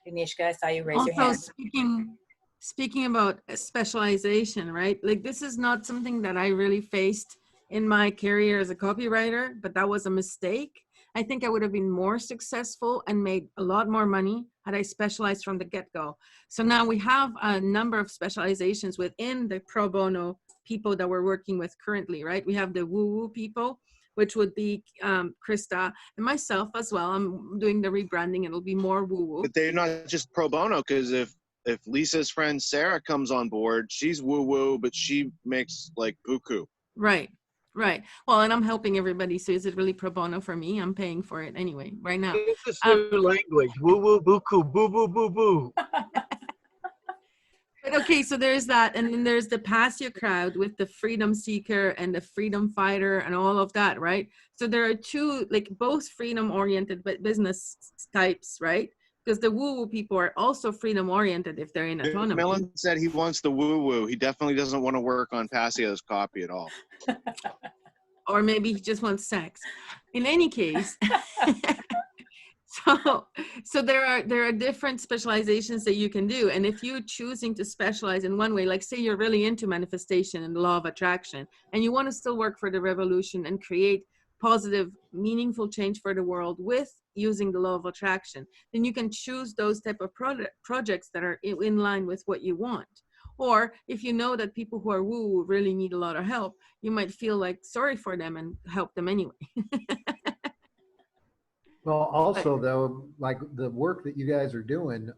Agnieszka, I saw you raise your Also, hand. speaking about specialization, right? Like this is not something that I really faced in my career as a copywriter, but that was a mistake. I think I would have been more successful and made a lot more money had I specialized from the get-go. So now we have a number of specializations within the pro bono people that we're working with currently, right? We have the woo-woo people, which would be Krista and myself as well. I'm doing the rebranding. It'll be more woo-woo. But they're not just pro bono, because if Lisa's friend Sarah comes on board, she's woo-woo, but she makes like buku. Right. Right. Well, and I'm helping everybody. So is it really pro bono for me? I'm paying for it anyway, right now. It's a new language. Woo woo buku boo boo boo boo. But okay, so there's that. And then there's the pass your crowd with the freedom seeker and the freedom fighter and all of that, right? So there are two, like both freedom oriented business types, right? Because the woo-woo people are also freedom oriented if they're in autonomy. Millen said he wants the woo-woo. He definitely doesn't want to work on Passio's copy at all. Or maybe he just wants sex. In any case, so there are different specializations that you can do. And if you're choosing to specialize in one way, like say you're really into manifestation and the law of attraction, and you want to still work for the revolution and create positive, meaningful change for the world with using the law of attraction, then you can choose those type of projects that are in line with what you want. Or if you know that people who are woo really need a lot of help, you might feel like sorry for them and help them anyway. Well, also though, like the work that you guys are doing,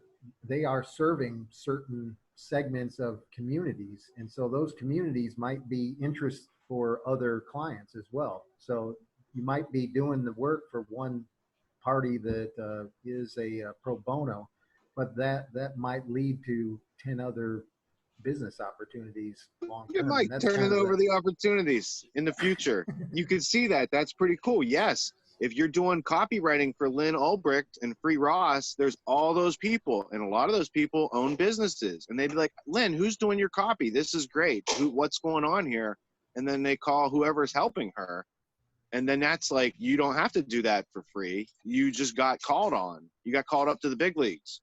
they are serving certain segments of communities. And so those communities might be interest for other clients as well. So you might be doing the work for one party that is a pro bono, but that might lead to 10 other business opportunities long term. You might turn it over the opportunities in the future. You can see that. That's pretty cool. Yes. If you're doing copywriting for Lynn Ulbricht and Free Ross, there's all those people. And a lot of those people own businesses. And they'd be like, Lynn, who's doing your copy? This is great. What's going on here? And then they call whoever's helping her. And then that's like, you don't have to do that for free. You just got called on. You got called up to the big leagues.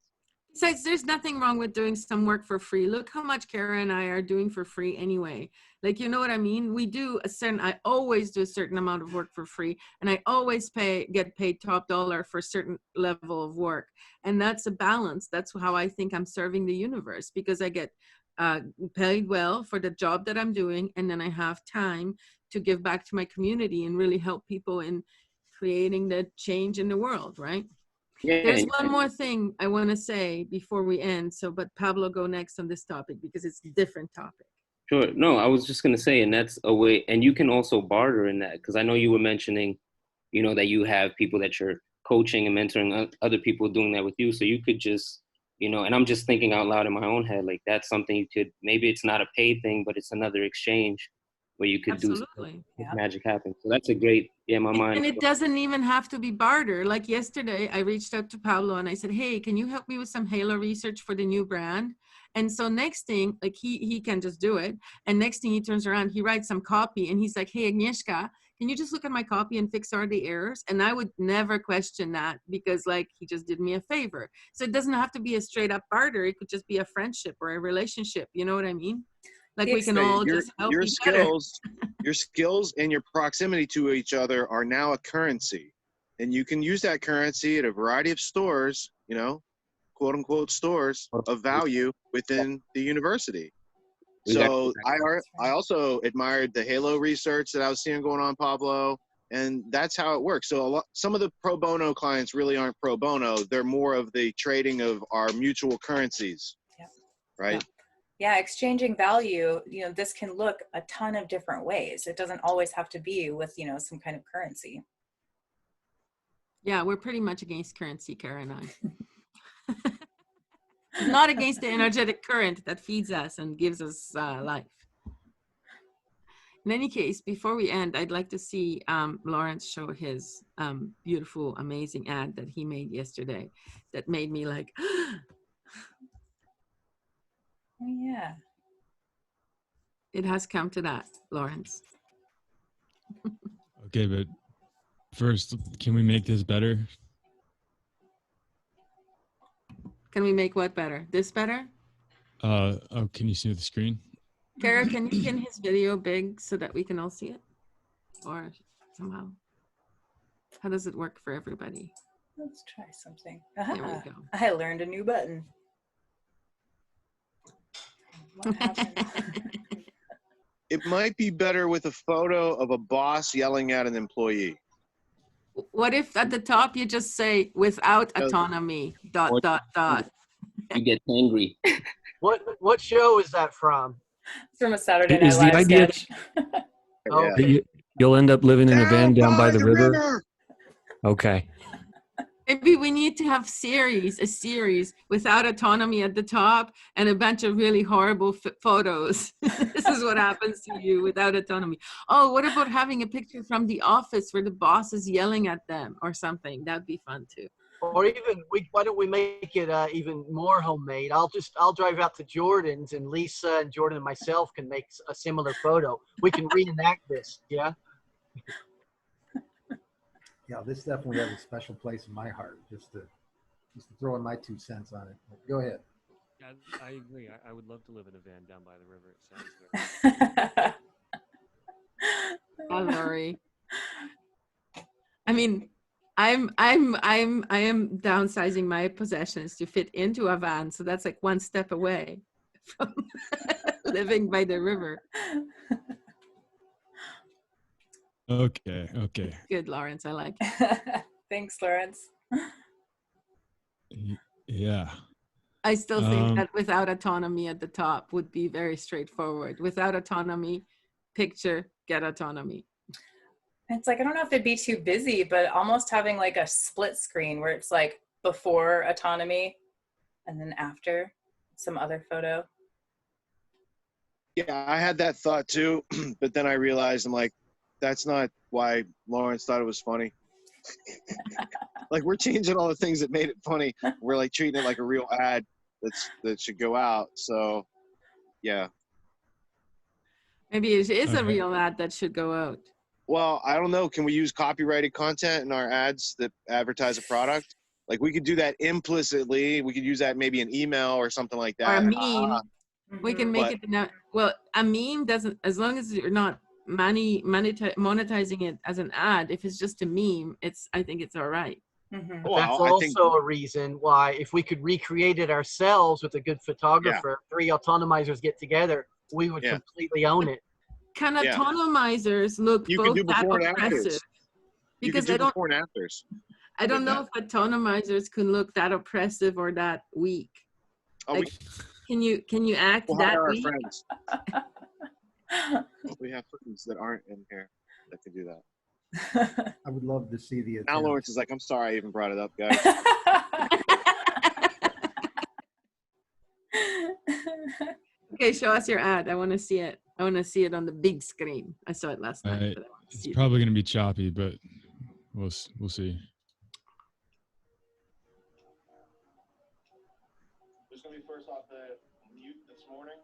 Besides, there's nothing wrong with doing some work for free. Look how much Kara and I are doing for free anyway. Like, you know what I mean? I always do a certain amount of work for free, and I always get paid top dollar for a certain level of work. And that's a balance. That's how I think I'm serving the universe, because I get paid well for the job that I'm doing, and then I have time to give back to my community and really help people in creating the change in the world, right? Yeah, there's one more thing I want to say before we end. But Pablo, go next on this topic because it's a different topic. Sure. No, I was just going to say, and that's a way, and you can also barter in that, because I know you were mentioning, that you have people that you're coaching and mentoring other people doing that with you. So you could just, and I'm just thinking out loud in my own head, like that's something you could, maybe it's not a paid thing, but it's another exchange where you could do magic happen. So that's a great, my mind. And it doesn't even have to be barter. Like yesterday, I reached out to Pablo and I said, hey, can you help me with some Halo research for the new brand? And so next thing, like he can just do it. And next thing he turns around, he writes some copy and he's like, hey, Agnieszka, can you just look at my copy and fix all the errors? And I would never question that because like he just did me a favor. So it doesn't have to be a straight up barter. It could just be a friendship or a relationship. You know what I mean? Like we can all just help each other. Your skills and your proximity to each other are now a currency. And you can use that currency at a variety of stores, quote unquote stores of value within the university. So I also admired the Halo research that I was seeing going on, Pablo, and that's how it works. So some of the pro bono clients really aren't pro bono. They're more of the trading of our mutual currencies, right? Yeah, exchanging value, this can look a ton of different ways. It doesn't always have to be with, some kind of currency. Yeah, we're pretty much against currency, Kara and I. Not against the energetic current that feeds us and gives us life. In any case, before we end, I'd like to see Lawrence show his beautiful, amazing ad that he made yesterday that made me like, oh, yeah. It has come to that, Lawrence. Okay, but first, can we make this better? Can we make what better? This better? Oh, can you see the screen? Kara, can you pin his video big so that we can all see it? Or somehow? How does it work for everybody? Let's try something. There we Aha, go. I learned a new button. What happened? It might be better with a photo of a boss yelling at an employee. What if at the top you just say without autonomy, ... You get angry. What show is that from? It's from a Saturday Night Is the Live idea sketch. Oh, Yeah. you'll end up living in a van down by the river? Okay. Maybe we need to have a series without autonomy at the top and a bunch of really horrible photos. This is what happens to you without autonomy. Oh, what about having a picture from the office where the boss is yelling at them or something? That'd be fun too. Or even why don't we make it even more homemade? I'll drive out to Jordan's, and Lisa and Jordan and myself can make a similar photo. We can reenact this. Yeah. Yeah, this definitely has a special place in my heart, just to throw in my 2 cents on it. Go ahead. Yeah, I agree. I would love to live in a van down by the river. It sounds very... Oh, Lori. I mean, I am downsizing my possessions to fit into a van, so that's like one step away from living by the river. Okay. Good, Lawrence. I like it. Thanks, Lawrence. Yeah. I still think that without autonomy at the top would be very straightforward. Without autonomy, picture, get autonomy. It's like, I don't know if it'd be too busy, but almost having like a split screen where it's like before autonomy and then after some other photo. Yeah, I had that thought too, but then I realized, I'm like, that's not why Lawrence thought it was funny. Like, we're changing all the things that made it funny. We're like treating it like a real ad that should go out. So, yeah. Maybe it is a real ad that should go out. Well, I don't know. Can we use copyrighted content in our ads that advertise a product? Like, we could do that implicitly. We could use that maybe an email or something like that. Or a meme. We can make it. Well, a meme doesn't, as long as you're not monetizing it as an ad. If it's just a meme, I think it's all right. Mm-hmm. But that's also a reason why, if we could recreate it ourselves with a good photographer, 3 autonomizers get together, we would completely own it. Can autonomizers look both that oppressive? Because I don't. Before and afters. I don't know if autonomizers can look that oppressive or that weak. Oh, like, can you act that weak? Friends. We have friends that aren't in here that can do that. I would love to see the. Now Lawrence is like, I'm sorry I even brought it up, guys. Okay, show us your ad. I want to see it. I want to see it on the big screen. I saw it last night. But it's probably going to be choppy, but we'll see. Who's going to be first off the mute this morning?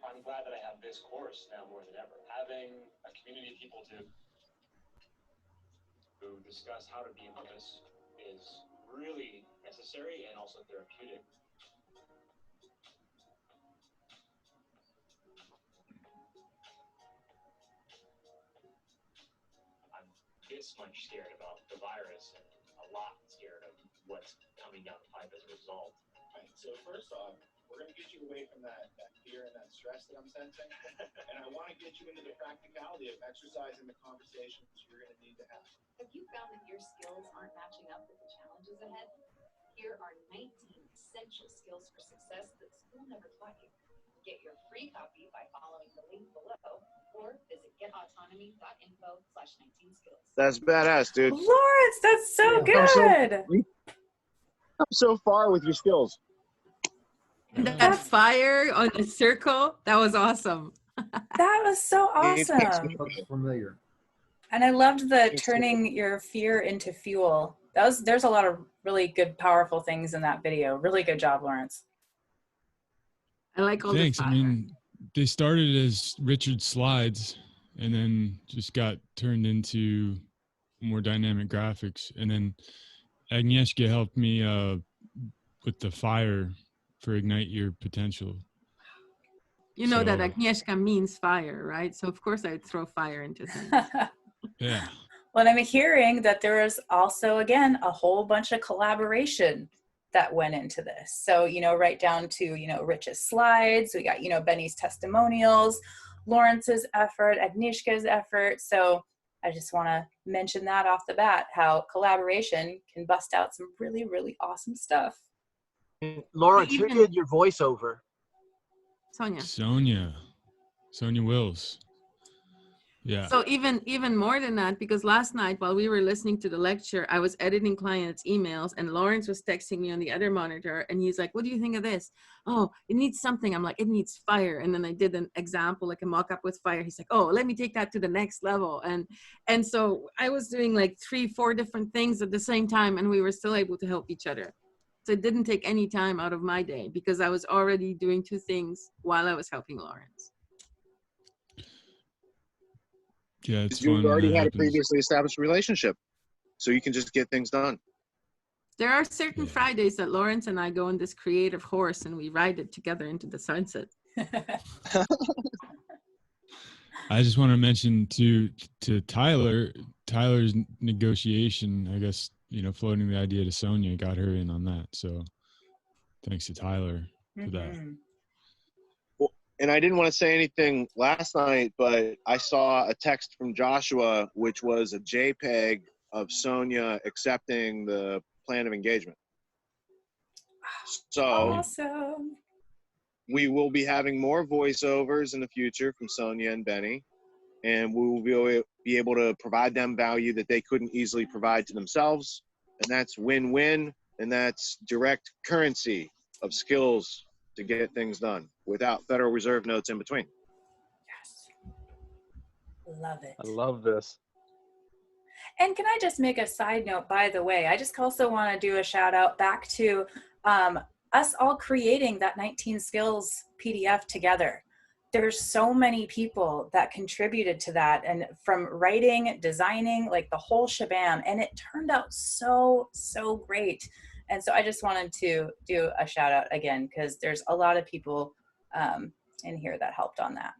I'm glad that I have this course now more than ever. Having a community of people to discuss how to be in this is really necessary and also therapeutic. I'm this much scared about the virus and a lot scared of what's coming down the pipe as a result. Right. So first off, we're going to get you away from that fear and that stress that I'm sensing. And I want to get you into the practicality of exercising the conversations you're going to need to have. Have you found that your skills aren't matching up with the challenges ahead? Here are 19 essential skills for success that school never taught you. Get your free copy by following the link below or visit getautonomy.info/19skills. That's badass, dude. Lawrence, that's so good. I'm so far with your skills. That fire on the circle, that was awesome. That was so awesome. Looks familiar. And I loved the turning your fear into fuel. There's a lot of really good, powerful things in that video. Really good job, Lawrence. I like all Thanks. the fire. I mean, they started as Richard slides and then just got turned into more dynamic graphics. And then Agnieszka helped me with the fire for Ignite Your Potential. You know that So, Agnieszka means fire, right? So of course I'd throw fire into things. yeah. Well, I'm hearing that there is also, again, a whole bunch of collaboration that went into this. So, right down to, Rich's slides, we got, Benny's testimonials, Lawrence's effort, Agnieszka's effort. So I just want to mention that off the bat, how collaboration can bust out some really, really awesome stuff. Lawrence, who did your voiceover? Sonia Wills. Yeah. So even more than that, because last night while we were listening to the lecture, I was editing clients' emails and Lawrence was texting me on the other monitor and he's like, what do you think of this? Oh, it needs something. I'm like, it needs fire. And then I did an example, like a mock-up with fire. He's like, oh, let me take that to the next level. And so I was doing like 3-4 different things at the same time and we were still able to help each other. So it didn't take any time out of my day because I was already doing 2 things while I was helping Lawrence. Yeah, it's You've fun when already that had a happens. previously established relationship, so you can just get things done. There are certain Fridays that Lawrence and I go on this creative horse and we ride it together into the sunset. I just want to mention to Tyler's negotiation, I guess, floating the idea to Sonia got her in on that. So thanks to Tyler for that. Well, and I didn't want to say anything last night, but I saw a text from Joshua, which was a JPEG of Sonia accepting the plan of engagement. So awesome. We will be having more voiceovers in the future from Sonia and Benny, and we will be able to provide them value that they couldn't easily provide to themselves. And that's win-win, and that's direct currency of skills to get things done without Federal Reserve notes in between. Yes. Love it. I love this. And can I just make a side note, by the way, I just also want to do a shout out back to us all creating that 19 skills PDF together. There's so many people that contributed to that, and from writing, designing, like the whole shebang, and it turned out so, so great. And so I just wanted to do a shout out again, because there's a lot of people in here that helped on that.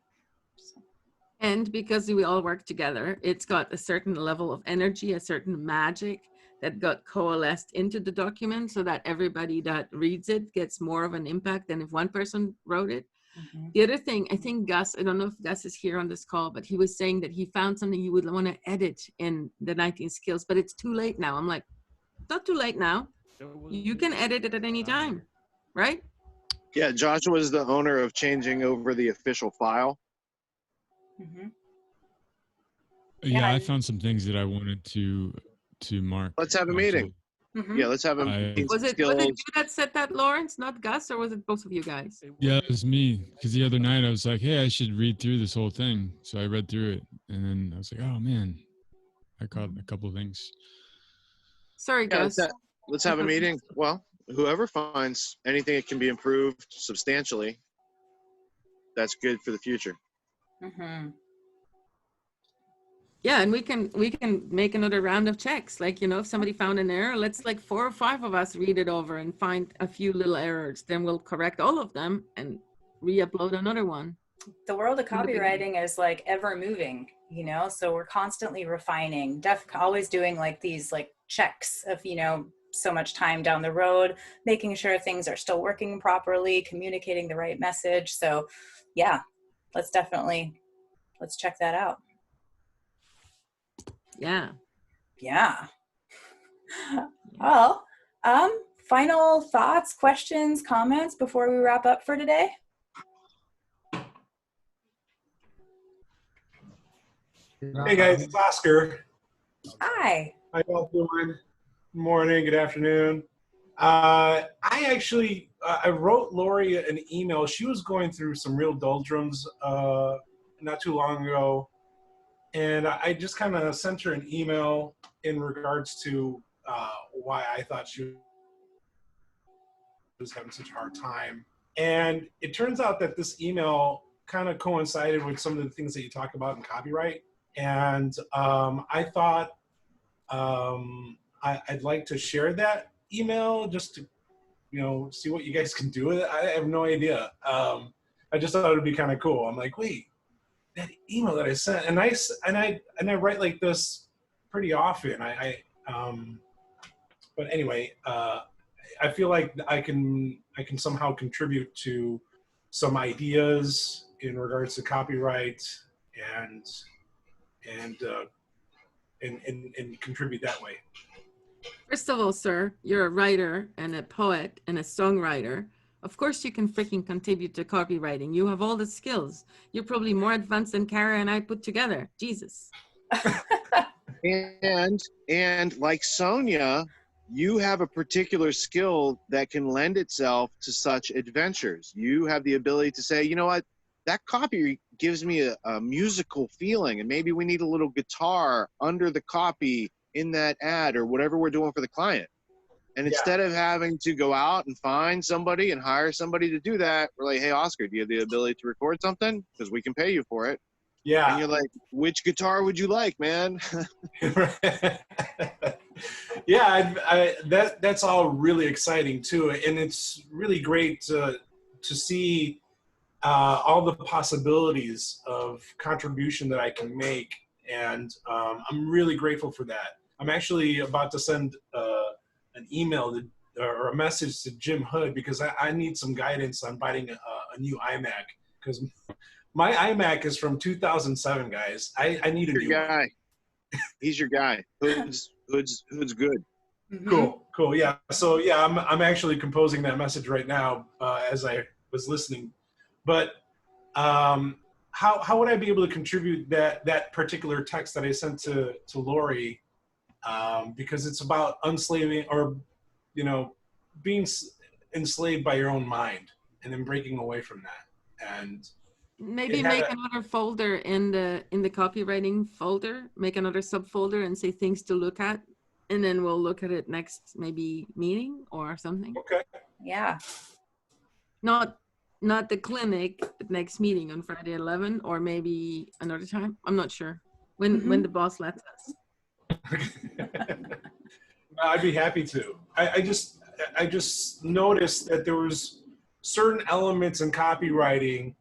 And because we all work together, it's got a certain level of energy, a certain magic that got coalesced into the document so that everybody that reads it gets more of an impact than if one person wrote it. Mm-hmm. The other thing, I think Gus, I don't know if Gus is here on this call, but he was saying that he found something he would want to edit in the 19 skills, but it's too late now. I'm like, not too late now. You can edit it at any time, right? Yeah, Joshua is the owner of changing over the official file. Mm-hmm. Yeah, I found some things that I wanted to mark. Let's have a meeting. Mm-hmm. Yeah, let's have a meeting. Was it you that said that, Lawrence, not Gus, or was it both of you guys? Yeah, it was me. Because the other night I was like, hey, I should read through this whole thing. So I read through it. And then I was like, oh, man, I caught a couple of things. Sorry, Gus. Let's have a meeting. Well, whoever finds anything that can be improved substantially, that's good for the future. Mm-hmm. Yeah, and we can make another round of checks. Like, if somebody found an error, let's like 4 or 5 of us read it over and find a few little errors. Then we'll correct all of them and re-upload another one. The world of copywriting is like ever moving, so we're constantly refining, always doing like these like checks of, so much time down the road, making sure things are still working properly, communicating the right message. So yeah, let's check that out. Yeah. Well, final thoughts, questions, comments before we wrap up for today? Hey guys, it's Oscar. Hi. How y'all doing? Good morning, good afternoon. I wrote Lori an email. She was going through some real doldrums not too long ago. And I just kind of sent her an email in regards to why I thought she was having such a hard time. And it turns out that this email kind of coincided with some of the things that you talk about in copyright. And I thought I'd like to share that email just to, see what you guys can do with it. I have no idea. I just thought it would be kind of cool. I'm like, wait, that email that I sent, and I write like this pretty often. But anyway, I feel like I can somehow contribute to some ideas in regards to copyright and contribute that way. First of all, sir, you're a writer and a poet and a songwriter. Of course you can freaking contribute to copywriting. You have all the skills. You're probably more advanced than Kara and I put together. Jesus. And like Sonia, you have a particular skill that can lend itself to such adventures. You have the ability to say, you know what, that copy gives me a musical feeling, and maybe we need a little guitar under the copy in that ad or whatever we're doing for the client. And instead of having to go out and find somebody and hire somebody to do that, we're like, hey, Oscar, do you have the ability to record something? Because we can pay you for it. Yeah. And you're like, which guitar would you like, man? Yeah, that's all really exciting too, and it's really great to see all the possibilities of contribution that I can make, and I'm really grateful for that. I'm actually about to send an email or a message to Jim Hood because I need some guidance on buying a new iMac, because my iMac is from 2007, guys. I need a new guy. He's your guy. Hood's good. Mm-hmm. Cool. Yeah. So yeah, I'm actually composing that message right now as I was listening. But how would I be able to contribute that particular text that I sent to Lori? Because it's about unslaving, or being enslaved by your own mind and then breaking away from that. And maybe make another folder in the copywriting folder, make another subfolder and say things to look at, and then we'll look at it next maybe meeting or something. Okay. Yeah. Not the clinic, but next meeting on Friday 11, or maybe another time. I'm not sure when the boss lets us. I'd be happy to. I just noticed that there was certain elements in copywriting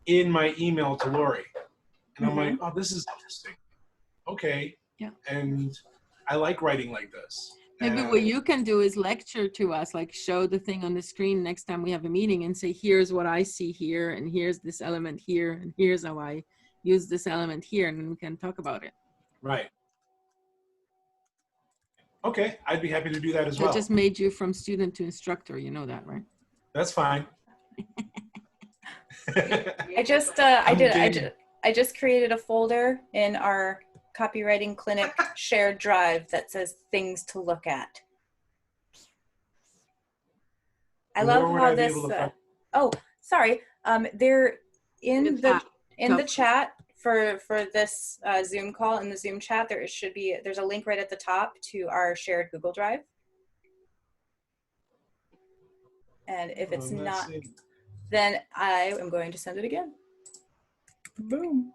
in my email to Lori, and I'm like, oh, this is interesting. Okay. Yeah. And I like writing like this. Maybe what you can do is lecture to us, like show the thing on the screen next time we have a meeting and say, here's what I see here, and here's this element here, and here's how I use this element here, and then we can talk about it. Right. Okay, I'd be happy to do that as well. I just made you from student to instructor, you know that, right? That's fine. I just created a folder in our Copywriting Clinic shared drive that says things to look at. I love how this. Oh, sorry. They're in the chat for this Zoom call. In the Zoom chat, there's a link right at the top to our shared Google Drive. And if it's not, then I am going to send it again. Boom.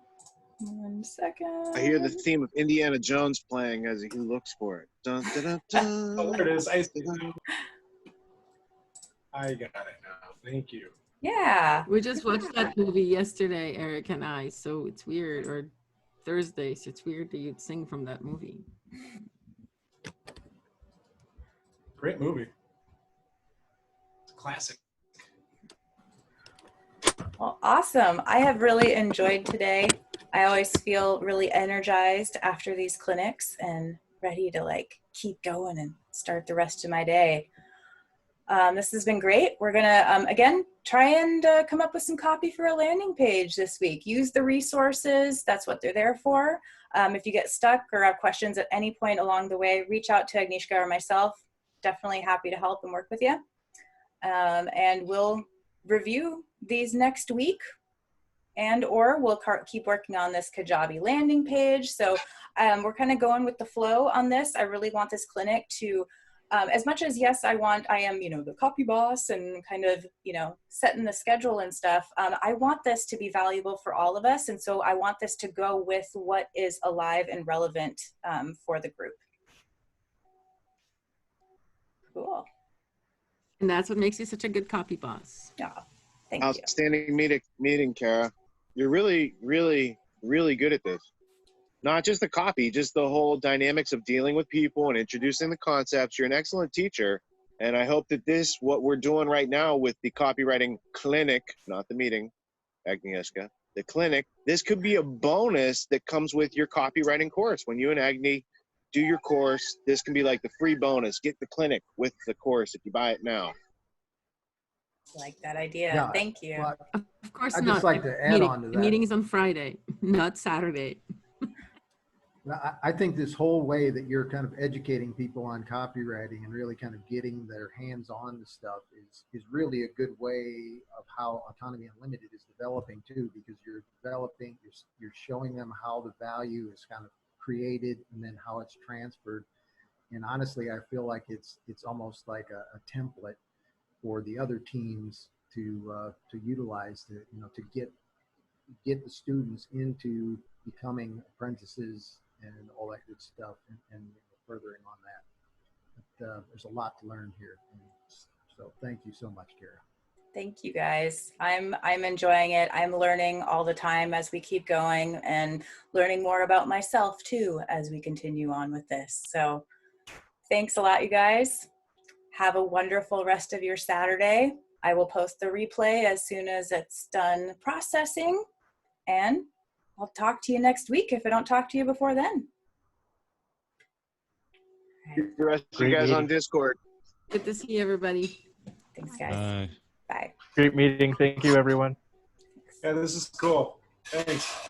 1 second. I hear the theme of Indiana Jones playing as he looks for it. Dun, dun, dun, dun. Oh, there it is. I got it now. Thank you. Yeah. We just watched that movie yesterday, Eric and I, so it's weird, or Thursday, so it's weird that you'd sing from that movie. Great movie. It's a classic. Well, awesome. I have really enjoyed today. I always feel really energized after these clinics and ready to keep going and start the rest of my day. This has been great. We're gonna, again, try and come up with some copy for a landing page this week. Use the resources, that's what they're there for. If you get stuck or have questions at any point along the way, reach out to Agnieszka or myself. Definitely happy to help and work with you. And we'll review these next week, or we'll keep working on this Kajabi landing page. So we're kind of going with the flow on this. I really want this clinic to, as much as yes, I am, the copy boss and kind of, setting the schedule and stuff. I want this to be valuable for all of us. And so I want this to go with what is alive and relevant for the group. Cool. And that's what makes you such a good copy boss. Yeah. Thank you. Outstanding meeting, Kara. You're really, really, really good at this. Not just the copy, just the whole dynamics of dealing with people and introducing the concepts. You're an excellent teacher. And I hope that what we're doing right now with the Copywriting Clinic, not the meeting, Agnieszka, the clinic, this could be a bonus that comes with your copywriting course. When you and Agni do your course, this can be like the free bonus. Get the clinic with the course if you buy it now. Like that idea. Yeah, Thank you. well, Of course I'd not. just like to add meeting, on to the that. meeting is on Friday, not Saturday. I think this whole way that you're kind of educating people on copywriting and really kind of getting their hands on the stuff is really a good way of how Autonomy Unlimited is developing too, because you're showing them how the value is kind of created and then how it's transferred. And honestly, I feel like it's almost like a template for the other teams to utilize to get the students into becoming apprentices and all that good stuff, and furthering on that. But, there's a lot to learn here. So thank you so much, Kara. Thank you guys. I'm enjoying it. I'm learning all the time as we keep going and learning more about myself too as we continue on with this. So thanks a lot, you guys. Have a wonderful rest of your Saturday. I will post the replay as soon as it's done processing, and I'll talk to you next week if I don't talk to you before then. The rest of you guys on Discord. Good to see everybody. Thanks, guys. Bye. Great meeting. Thank you, everyone. Yeah, this is cool. Thanks.